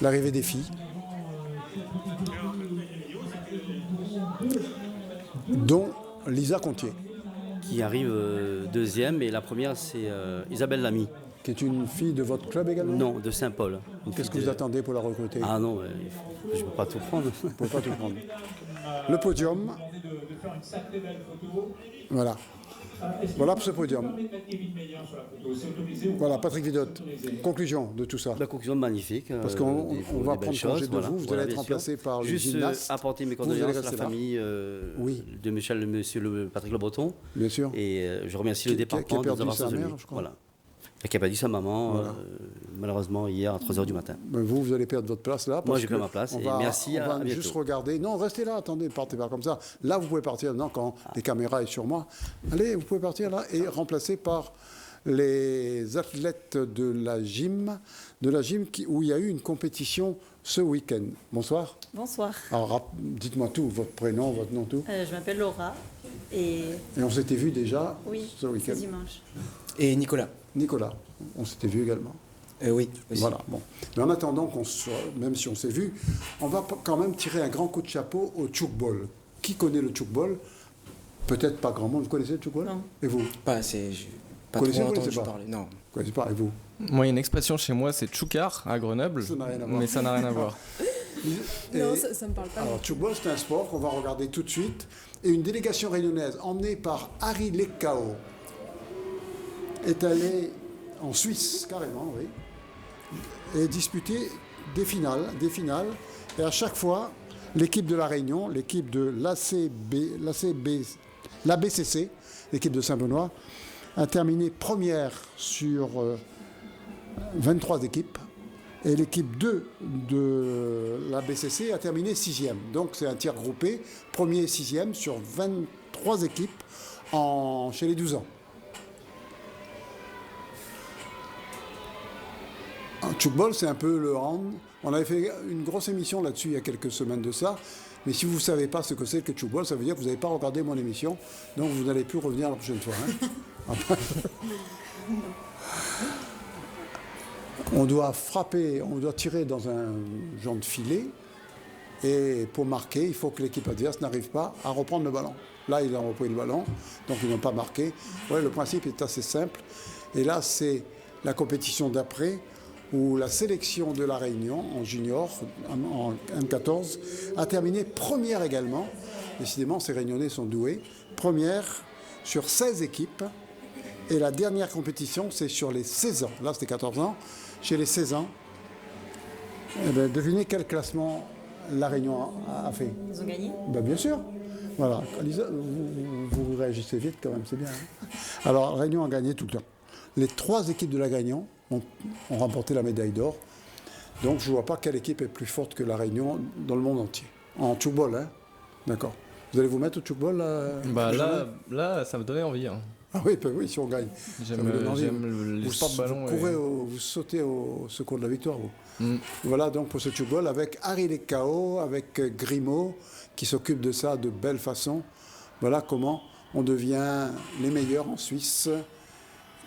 l'arrivée des filles, dont Lisa Contier. Qui arrive deuxième, et la première, c'est Isabelle Lamy. Qui est une fille de votre club également? Non, de Saint-Paul. Qu'est-ce que vous attendez pour la recruter? Ah non, je ne peux pas tout prendre. Vous ne pouvez pas tout prendre. Le podium. Voilà. Voilà pour ce podium. Voilà, Patrick Vidotte. Conclusion de tout ça. La conclusion magnifique. Parce qu'on va prendre congé de vous. Vous allez être remplacé par le gymnaste. Juste apporter mes condoléances à la famille de monsieur Patrick Le Breton. Bien sûr. Et je remercie le département de nous avoir soutenu. Voilà. Qui a perdu sa maman, voilà. Malheureusement, hier à 3h du matin. Vous allez perdre votre place là. Moi, j'ai perdu ma place. Et merci. On va juste regarder. Non, restez là, attendez, ne partez pas comme ça. Là, vous pouvez partir maintenant quand les caméras sont sur moi. Allez, vous pouvez partir là et remplacer par les athlètes de la gym où il y a eu une compétition ce week-end. Bonsoir. Bonsoir. Alors, dites-moi tout, votre prénom, votre nom, tout. Je m'appelle Laura. Et on s'était vu déjà ce week-end. Oui, dimanche. Et Nicolas. Nicolas, on s'était vu également. Oui. Aussi. Voilà, bon. Mais en attendant même si on s'est vu, on va quand même tirer un grand coup de chapeau au tchoukball. Qui connaît le tchoukball? Peut-être pas grand monde. Vous connaissez le tchoukball? Non. Et vous? Pas assez. Pas trop entendu parler. Non. Vous connaissez pas? Et vous? Moi, il y a une expression chez moi, c'est tchoukar à Grenoble. Ça n'a rien à voir. Mais ça n'a rien à voir. Non, ça ne me parle pas. Alors, tchoukball, c'est un sport qu'on va regarder tout de suite. Et une délégation réunionnaise emmenée par Harry Lekao est allée en Suisse, carrément, oui, et disputer des finales. Et à chaque fois, l'équipe de La Réunion, l'équipe de l'ABCC, l'équipe de Saint-Benoît, a terminé première sur 23 équipes. Et l'équipe 2 de l'ABCC a terminé 6e. Donc c'est un tir groupé, premier et 6e sur 23 équipes chez les 12 ans. Tchoukball, c'est un peu le hand. On avait fait une grosse émission là-dessus il y a quelques semaines de ça. Mais si vous ne savez pas ce que c'est que tchoukball, ça veut dire que vous n'avez pas regardé mon émission. Donc vous n'allez plus revenir la prochaine fois. Hein. On doit frapper, on doit tirer dans un genre de filet. Et pour marquer, il faut que l'équipe adverse n'arrive pas à reprendre le ballon. Là, ils ont repris le ballon, donc ils n'ont pas marqué. Ouais, le principe est assez simple. Et là, c'est la compétition d'après, où la sélection de La Réunion en junior, en M14, a terminé première également. Décidément, ces Réunionnais sont doués. Première sur 16 équipes. Et la dernière compétition, c'est sur les 16 ans. Là, c'était 14 ans. Chez les 16 ans, eh bien, devinez quel classement La Réunion a fait. Ils ont gagné? Ben, bien sûr. Voilà. Lisa, vous réagissez vite quand même, c'est bien. Hein. Alors, La Réunion a gagné tout le temps. Les 3 équipes de La Réunion ont remporté la médaille d'or. Donc, je ne vois pas quelle équipe est plus forte que La Réunion dans le monde entier. En tchoukball, hein. D'accord. Vous allez vous mettre au tchoukball là, ça me donnait envie. Hein. Ah oui, ben oui, si on gagne. J'aime les ballons. Vous courez, vous sautez au secours de la victoire. Vous. Voilà donc pour ce tchoukball avec Harry Lekao, avec Grimaud, qui s'occupe de ça de belle façon. Voilà comment on devient les meilleurs en Suisse,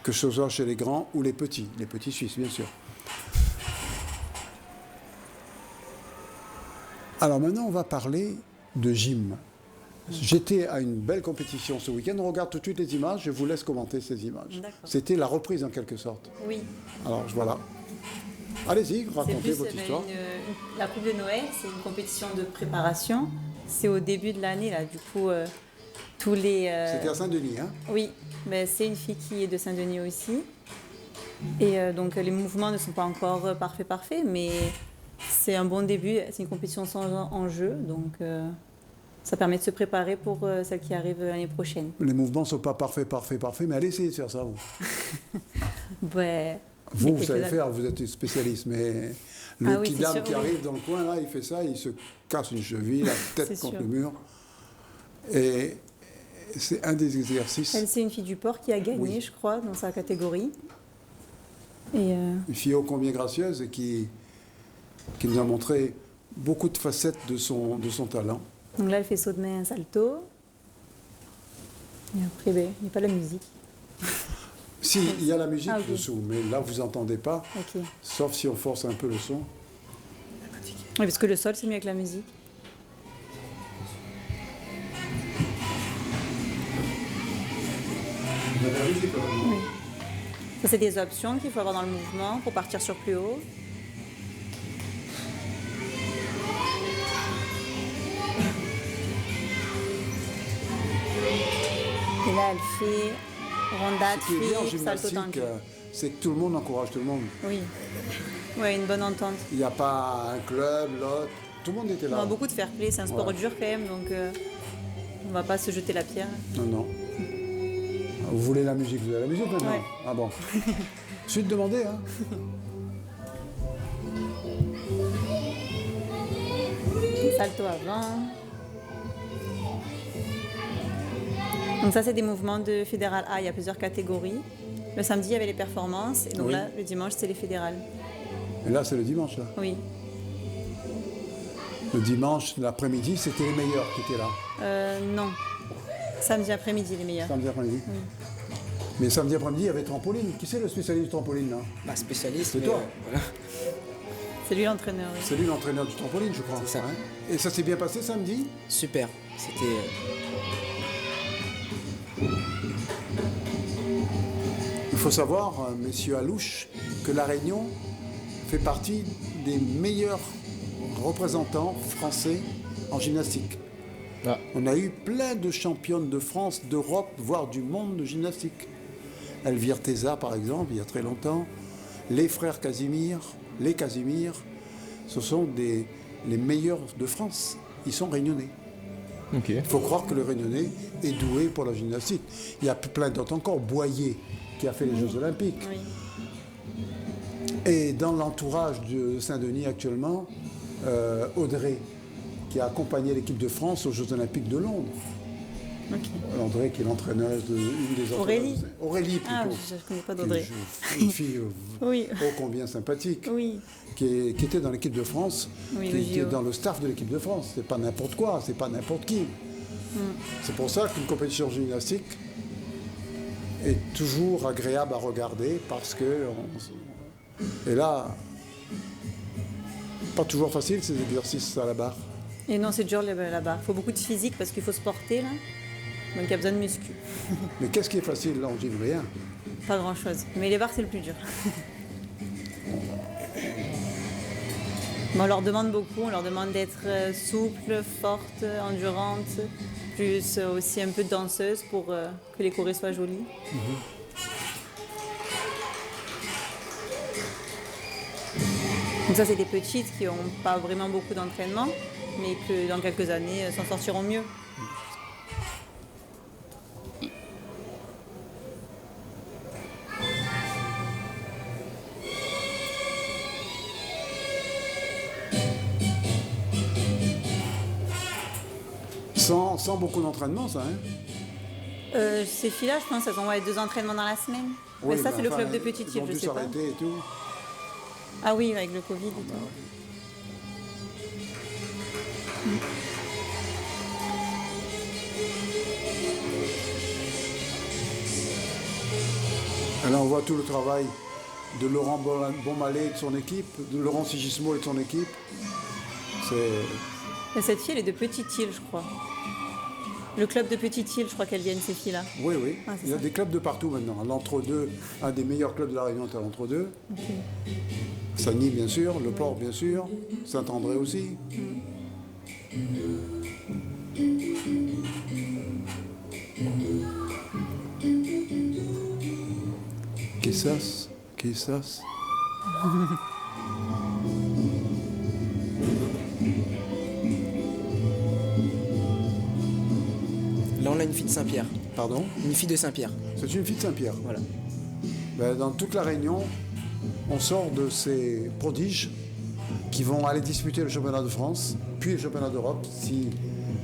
que ce soit chez les grands ou les petits Suisses, bien sûr. Alors maintenant, on va parler de gym. J'étais à une belle compétition ce week-end. On regarde tout de suite les images. Je vous laisse commenter ces images. C'était la reprise en quelque sorte. Oui. Alors voilà. Allez-y, racontez votre histoire. La Coupe de Noël, c'est une compétition de préparation. C'est au début de l'année, là. Du coup, tous les... C'était à Saint-Denis, hein? Oui. Mais c'est une fille qui est de Saint-Denis aussi. Et donc les mouvements ne sont pas encore parfaits, mais c'est un bon début. C'est une compétition sans enjeu, donc ça permet de se préparer pour celle qui arrive l'année prochaine. Les mouvements ne sont pas parfaits, mais allez essayer de faire ça, vous. Ouais. Vous savez faire, vous êtes spécialiste, mais le petit dame sûr, qui arrive dans le coin, là, il fait ça, il se casse une cheville, la tête contre le mur. Et c'est un des exercices. Elle, c'est une fille du port qui a gagné, je crois, dans sa catégorie. Et une fille ô combien gracieuse et qui nous a montré beaucoup de facettes de son talent. Donc là, elle fait saut de main, un salto. Et après, il n'y a pas la musique. Si, il y a la musique dessous, mais là, vous n'entendez pas, Okay. Sauf si on force un peu le son. Oui, parce que le sol, c'est mieux avec la musique. Oui. Ça, c'est des options qu'il faut avoir dans le mouvement pour partir sur plus haut. Et là, elle fait rondade, Ce qui est bien en flip, salto gymnastique, tendu. c'est que tout le monde encourage tout le monde. Oui, ouais, une bonne entente. Il n'y a pas un club, l'autre. Tout le monde était là. On a beaucoup de fair play, c'est un sport dur quand même, donc on ne va pas se jeter la pierre. Non. Vous voulez la musique, vous avez la musique maintenant? Ouais. Ah bon. Suite demandée, hein. Salto avant. Donc ça, c'est des mouvements de fédéral A. Il y a plusieurs catégories. Le samedi, il y avait les performances. Et donc là, le dimanche, c'est les fédérales. Et là, c'est le dimanche, là. Oui. Le dimanche, l'après-midi, c'était les meilleurs qui étaient là. Non. Samedi après-midi, les meilleurs. Samedi après-midi. Oui. Mais samedi après-midi, il y avait trampoline. Qui c'est le spécialiste du trampoline, là? Bah, spécialiste. C'est toi. Voilà. C'est lui l'entraîneur. Oui. C'est lui l'entraîneur du trampoline, je crois. C'est ça. Hein. Et ça s'est bien passé samedi? Super. C'était. Il faut savoir, messieurs Alouche, que La Réunion fait partie des meilleurs représentants français en gymnastique. Ah. On a eu plein de championnes de France, d'Europe, voire du monde de gymnastique. Elvire Théza, par exemple, il y a très longtemps. Les frères Casimir, les Casimir, ce sont les meilleurs de France. Ils sont réunionnais. Okay. Il faut croire que le Réunionnais est doué pour la gymnastique. Il y a plein d'autres encore. Boyer, qui a fait les Jeux Olympiques. Oui. Et dans l'entourage de Saint-Denis actuellement, Audrey, qui a accompagné l'équipe de France aux Jeux Olympiques de Londres. Okay. Audrey, qui est l'entraîneuse une des Aurélie. Aurélie, plutôt. Ah, je ne connais pas d'Audrey. Une fille oui. ô combien sympathique. Oui. Qui était dans l'équipe de France, oui, qui était dans le staff de l'équipe de France. C'est pas n'importe quoi, c'est pas n'importe qui. C'est pour ça qu'une compétition gymnastique est toujours agréable à regarder parce que... Et là, pas toujours facile ces exercices à la barre. Et non, c'est dur la barre. Il faut beaucoup de physique parce qu'il faut se porter là. Donc il y a besoin de muscu. Mais qu'est-ce qui est facile là? On dit rien. Pas grand-chose. Mais les barres, c'est le plus dur. On leur demande beaucoup. On leur demande d'être souple, forte, endurante, plus aussi un peu danseuse pour que les chorés soient jolis. Donc ça, c'est des petites qui n'ont pas vraiment beaucoup d'entraînement, mais que dans quelques années s'en sortiront mieux. Sans beaucoup d'entraînement, ça, hein? Ces filles-là, je pense, elles ont 2 entraînements dans la semaine. Oui, mais ça, c'est le enfin, club de petites filles, je sais pas. s'arrêter et tout. Ah oui, avec le Covid et tout. Alors on voit tout le travail de Laurent Bonmalet et de son équipe, de Laurent Sigismo et de son équipe. Et cette fille, elle est de Petite-Île, je crois. Le club de Petite-Île, je crois qu'elles viennent, ces filles-là. Oui, oui. Ah, il y a des clubs de partout maintenant. L'Entre-deux, un des meilleurs clubs de la Réunion est à l'Entre-deux. Okay. Sagny, bien sûr. Le Port, bien sûr. Saint-André aussi. Quizás. Là, on a une fille de Saint-Pierre. Pardon? Une fille de Saint-Pierre. C'est une fille de Saint-Pierre. Voilà. Ben, dans toute la Réunion, on sort de ces prodiges qui vont aller disputer le championnat de France, puis le championnat d'Europe, si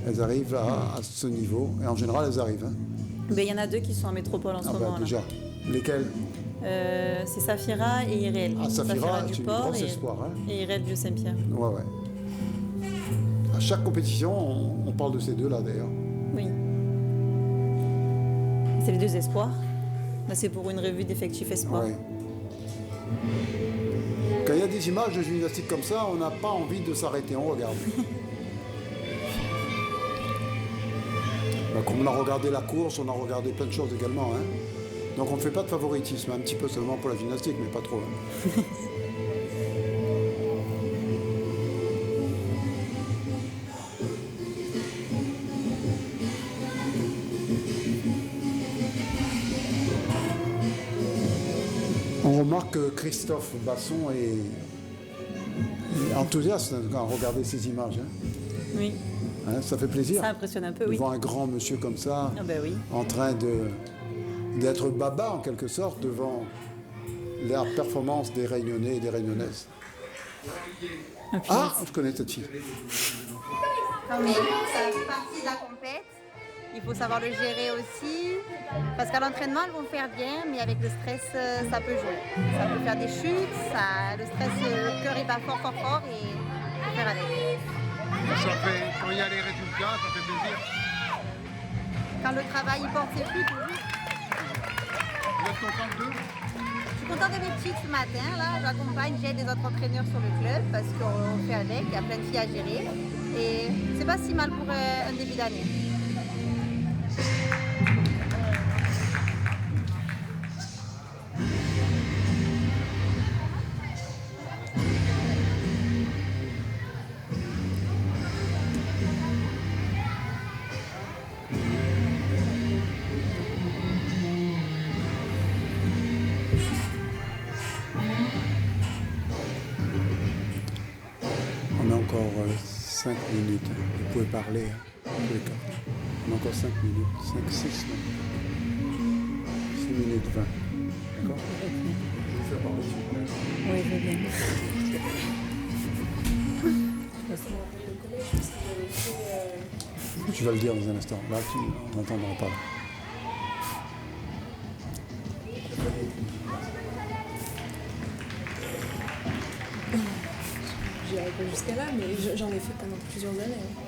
elles arrivent à ce niveau. Et en général, elles arrivent. Hein. Ben, il y en a deux qui sont en métropole en ce moment. Là. Déjà. Lesquels? C'est Safira et Irel. Ah, Safira, du c'est une Port grosse et, espoir. Hein. Et Irel du Saint-Pierre. Ouais, ouais. À chaque compétition, on parle de ces deux-là d'ailleurs. Oui. C'est les deux espoirs. Là, c'est pour une revue d'effectifs espoirs. Ouais. Quand il y a des images de gymnastique comme ça, on n'a pas envie de s'arrêter, on regarde. Ben, comme on a regardé la course, on a regardé plein de choses également. Hein. Donc on ne fait pas de favoritisme, un petit peu seulement pour la gymnastique, mais pas trop. Hein. On remarque que Christophe Basson est enthousiaste quand on regarde ces images. Hein. Oui. Hein, ça fait plaisir. Ça impressionne un peu, de oui. voir un grand monsieur comme ça, oui. en train d'être baba en quelque sorte devant la performance des Réunionnais et des Réunionnaises. Ah, je connais cette fille. Mais ça fait partie de la compète. Il faut savoir le gérer aussi. Parce qu'à l'entraînement, elles vont faire bien, mais avec le stress, ça peut jouer. Ça peut faire des chutes, le stress, le cœur il bat fort, fort, fort et il faut faire avec. Quand il y a les résultats, ça fait plaisir. Quand le travail il porte ses fruits, toujours. Vous êtes contente d'eux? Je suis contente de mes petites ce matin. Là, j'accompagne, j'aide des autres entraîneurs sur le club parce qu'on fait avec, il y a plein de filles à gérer. Et c'est pas si mal pour un début d'année. On a encore 5 minutes. Vous pouvez parler. Hein, tous les cas. On a encore 5 minutes. 5, 6 même. 6 minutes 20. D'accord? Je vous fais parler, s'il vous plaît. Oui, je veux bien. Tu vas le dire dans un instant. Là, on n'entendra pas. Là. J'irai pas jusqu'à là, mais j'en ai fait pendant plusieurs années. Hein.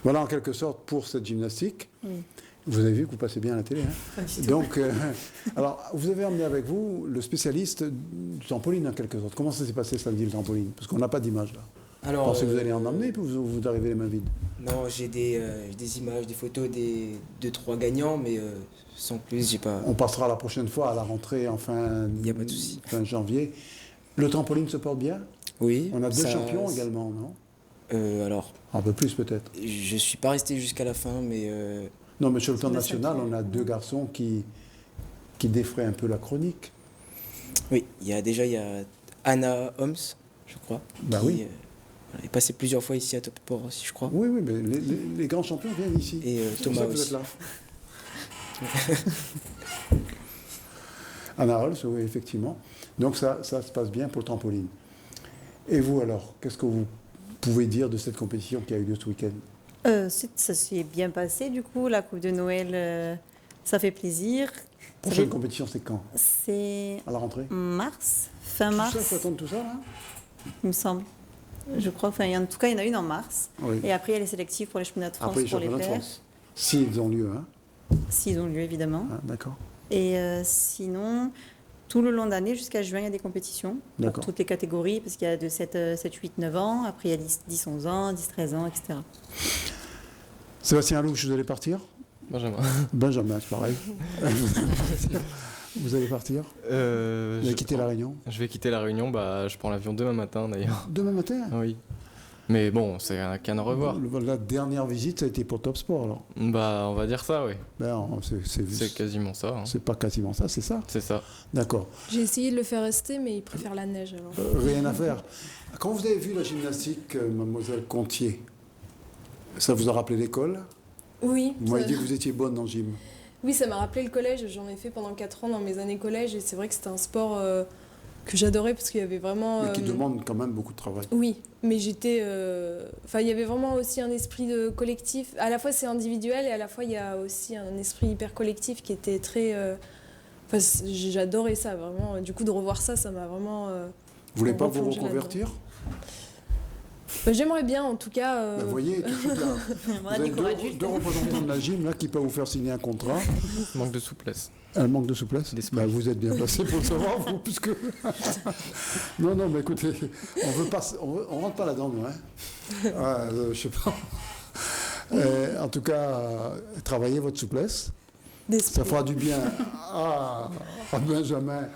Voilà en quelque sorte pour cette gymnastique. Oui. Vous avez vu que vous passez bien à la télé. Hein. Pas du tout. Donc, alors, vous avez emmené avec vous le spécialiste du trampoline en quelque sorte. Comment ça s'est passé samedi le trampoline? Parce qu'on n'a pas d'image là. Alors, pensez que vous allez en emmener puis vous arrivez les mains vides? Non, j'ai des images, des photos des 2-3 gagnants, mais sans plus, j'ai pas. On passera la prochaine fois à la rentrée en fin janvier. Le trampoline se porte bien? Oui. On a deux champions également, non? Alors. Un peu plus peut-être. Je suis pas resté jusqu'à la fin, mais. Non, mais sur le temps national, on a deux garçons qui défraient un peu la chronique. Oui, il y a Anna Holmes, je crois. Bah oui. Il est passé plusieurs fois ici à Top Sport aussi, je crois. Oui, oui, mais les grands champions viennent ici. Et C'est pour Thomas ça que vous aussi. êtes là. Anna Rolls, oui, effectivement. Donc ça se passe bien pour le trampoline. Et vous alors, qu'est-ce que vous pouvez dire de cette compétition qui a eu lieu ce week-end? Ça s'est bien passé, du coup. La Coupe de Noël, ça fait plaisir. La prochaine compétition, c'est quand? C'est à la rentrée? Mars, fin Tout mars. ça, il faut attendre tout ça, là? Il me semble. Je crois, en tout cas, il y en a une en mars. Oui. Et après, il y a les sélectifs pour les championnats de France Après les pour les championnats de pairs. France. S'ils ont lieu, hein? S'ils ont lieu, évidemment. Ah, d'accord. Et sinon, tout le long d'année, jusqu'à juin, il y a des compétitions. Pour D'accord. toutes les catégories, parce qu'il y a de 7, 8, 9 ans. Après, il y a 10, 11 ans, 10, 13 ans, etc. Sébastien Alouche, vous allez partir? Benjamin. Benjamin, c'est pareil. Vous allez partir? Vous allez quitter La Réunion? Je vais quitter La Réunion, je prends l'avion demain matin d'ailleurs. Demain matin? Oui. Mais bon, c'est qu'à ne revoir. La dernière visite, ça a été pour Top Sport, alors? On va dire ça, oui. C'est quasiment ça. Hein. C'est pas quasiment ça, c'est ça? C'est ça. D'accord. J'ai essayé de le faire rester, mais il préfère la neige alors. Rien à faire. Quand vous avez vu la gymnastique, mademoiselle Contier, ça vous a rappelé l'école? Oui. Vous m'avez dit que vous étiez bonne en gym. Oui, ça m'a rappelé le collège. J'en ai fait pendant 4 ans dans mes années collège et c'est vrai que c'était un sport que j'adorais parce qu'il y avait vraiment... Mais qui demande quand même beaucoup de travail. Oui, mais j'étais... il y avait vraiment aussi un esprit de collectif. À la fois, c'est individuel et à la fois, il y a aussi un esprit hyper collectif qui était très... j'adorais ça, vraiment. Du coup, de revoir ça, ça m'a vraiment... Vous voulez pas vous replongé reconvertir? J'aimerais bien, en tout cas... Vous voyez, tout de suite, là, vous avez deux représentants de la gym là, qui peuvent vous faire signer un contrat. Manque de souplesse. Un manque de souplesse? Vous êtes bien placé pour le savoir, vous, puisque... non, mais écoutez, on rentre pas là-dedans, nous, hein. Je sais pas. En tout cas, travaillez votre souplesse. Ça fera du bien à Benjamin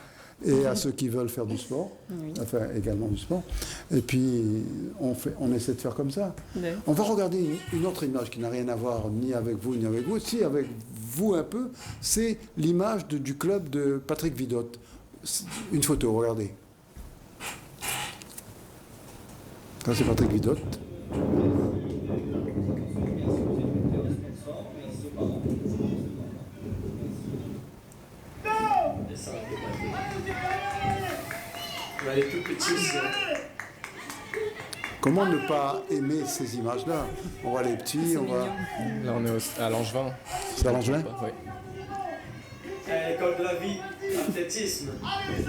et à ceux qui veulent faire du sport, enfin également du sport. Et puis, on essaie de faire comme ça. Oui. On va regarder une autre image qui n'a rien à voir ni avec vous, ni avec vous. Si, avec vous un peu, c'est l'image du club de Patrick Vidotte. Une photo, regardez. Ça, c'est Patrick Vidotte. Elle est toute petite. Comment ne pas aimer ces images-là? On voit les petits, on voit... Là, on est à Langevin. C'est à Langevin? Oui. L'école de la vie, l'athlétisme.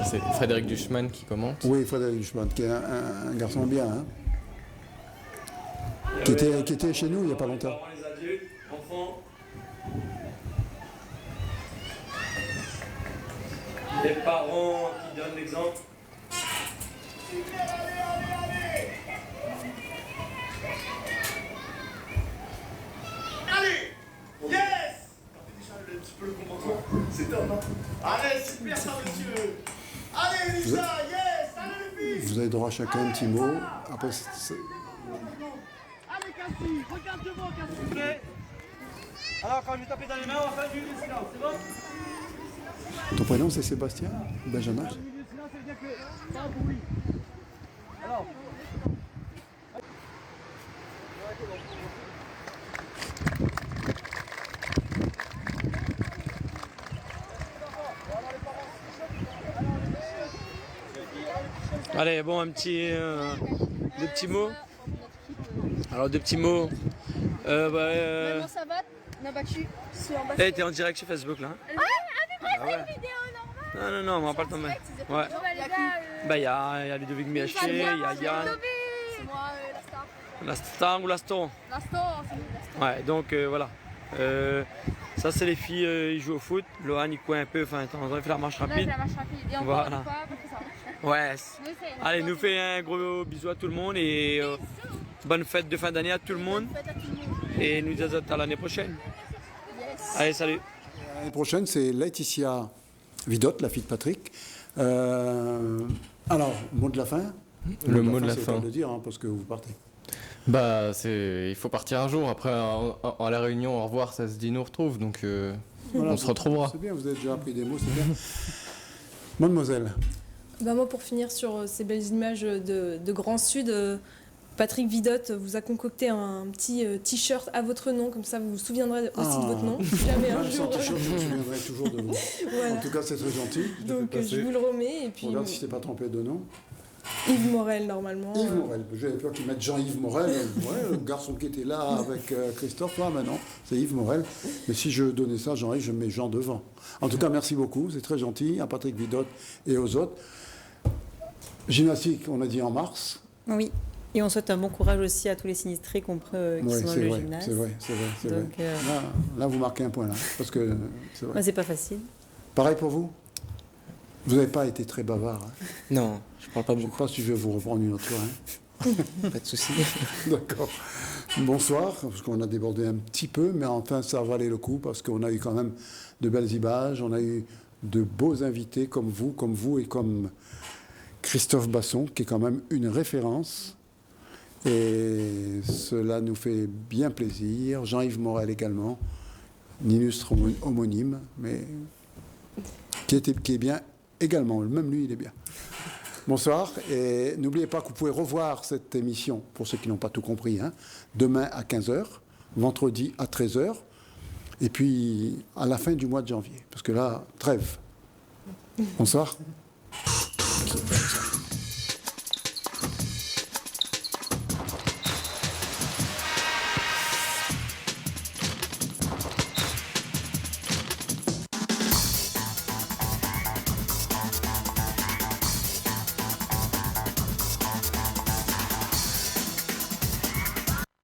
C'est Frédéric Duchemin qui commente. Oui, Frédéric Duchemin, qui est un garçon bien, hein, qui était chez nous il n'y a pas longtemps. Les adultes, enfants. Les parents qui donnent l'exemple. Allez! Yes! Un petit peu le comportement, c'est top, hein? Allez, super ça, monsieur! Allez, Lisa, yes! Allez, les filles! Vous avez droit à chacun un petit mot. Après, Allez, Cassie, regarde devant, Cassie! Alors, quand je vais taper dans les mains, on va faire du silence, c'est bon? ton prénom, c'est Sébastien? Benjamin? Alors. Allez, bon, deux petits mots. Alors, deux petits mots. Maintenant ça va, on a battu. Hey, t'es en direct sur Facebook là. Ah, mais Ah ouais. une vidéo normale. Non, on va pas le tomber. Ouais. Bah, il y a Ludovic Miaché, il y a Yann. C'est moi, la star. La star ou l'aston? La star, c'est nous, la star. Ouais, donc voilà. Ça, c'est les filles, ils jouent au foot. Lohan, il court un peu, enfin, de temps en temps, il fait la marche Là, rapide. c'est la marche rapide. Et encore Voilà. une fois, parce que ça marche. Ouais. Nous, c'est- Allez, nous fait un gros bisou à tout le monde et bonne fête de fin d'année à tout le monde. Faites à tout le monde. Et nous disons à l'année prochaine. Yes. Allez, salut. L'année prochaine, c'est Laetitia Vidotte, la fille de Patrick. Alors, mot de la fin? Le mot de la c'est fin. pas de le dire, hein, parce que vous partez. Il faut partir un jour. Après, à la réunion, au revoir, ça se dit nous retrouve. Donc, Voilà, on se retrouvera. C'est bien, vous avez déjà appris des mots, c'est bien. Mademoiselle. Moi, pour finir sur ces belles images de Grand Sud, Patrick Vidotte vous a concocté un petit t-shirt à votre nom, comme ça vous vous souviendrez aussi de votre nom. Si jamais un jour. Sans t-shirt, je me souviendrai toujours de vous. Voilà. En tout cas, c'est très gentil. Donc je vous le remets. Et puis, regarde si je t'ai pas trompé de nom. Yves Morel, normalement. Yves Morel. J'avais peur qu'ils mettent Jean-Yves Morel. Ouais, le garçon qui était là avec Christophe. Ah, maintenant, c'est Yves Morel. Mais si je donnais ça à Jean-Yves, je mets Jean devant. En tout cas, merci beaucoup. C'est très gentil. À Patrick Vidotte et aux autres. Gymnastique, on a dit en mars. Oui. Et on souhaite un bon courage aussi à tous les sinistrés qui sont dans le gymnase. C'est vrai. Donc, là, vous marquez un point, là. Parce que c'est vrai. C'est pas facile. Pareil pour vous? Vous n'avez pas été très bavard. Hein? Non, je parle pas beaucoup. Je ne sais pas si je vais vous reprendre une autre fois. Hein? Pas de souci. D'accord. Bonsoir, parce qu'on a débordé un petit peu, mais enfin, ça valait le coup, parce qu'on a eu quand même de belles images, on a eu de beaux invités comme vous et comme Christophe Basson, qui est quand même une référence. Et cela nous fait bien plaisir. Jean-Yves Morel également, un illustre homonyme, mais qui est bien également. Même lui, il est bien. Bonsoir. Et n'oubliez pas que vous pouvez revoir cette émission, pour ceux qui n'ont pas tout compris, hein, demain à 15h, vendredi à 13h, et puis à la fin du mois de janvier. Parce que là, trêve. Bonsoir.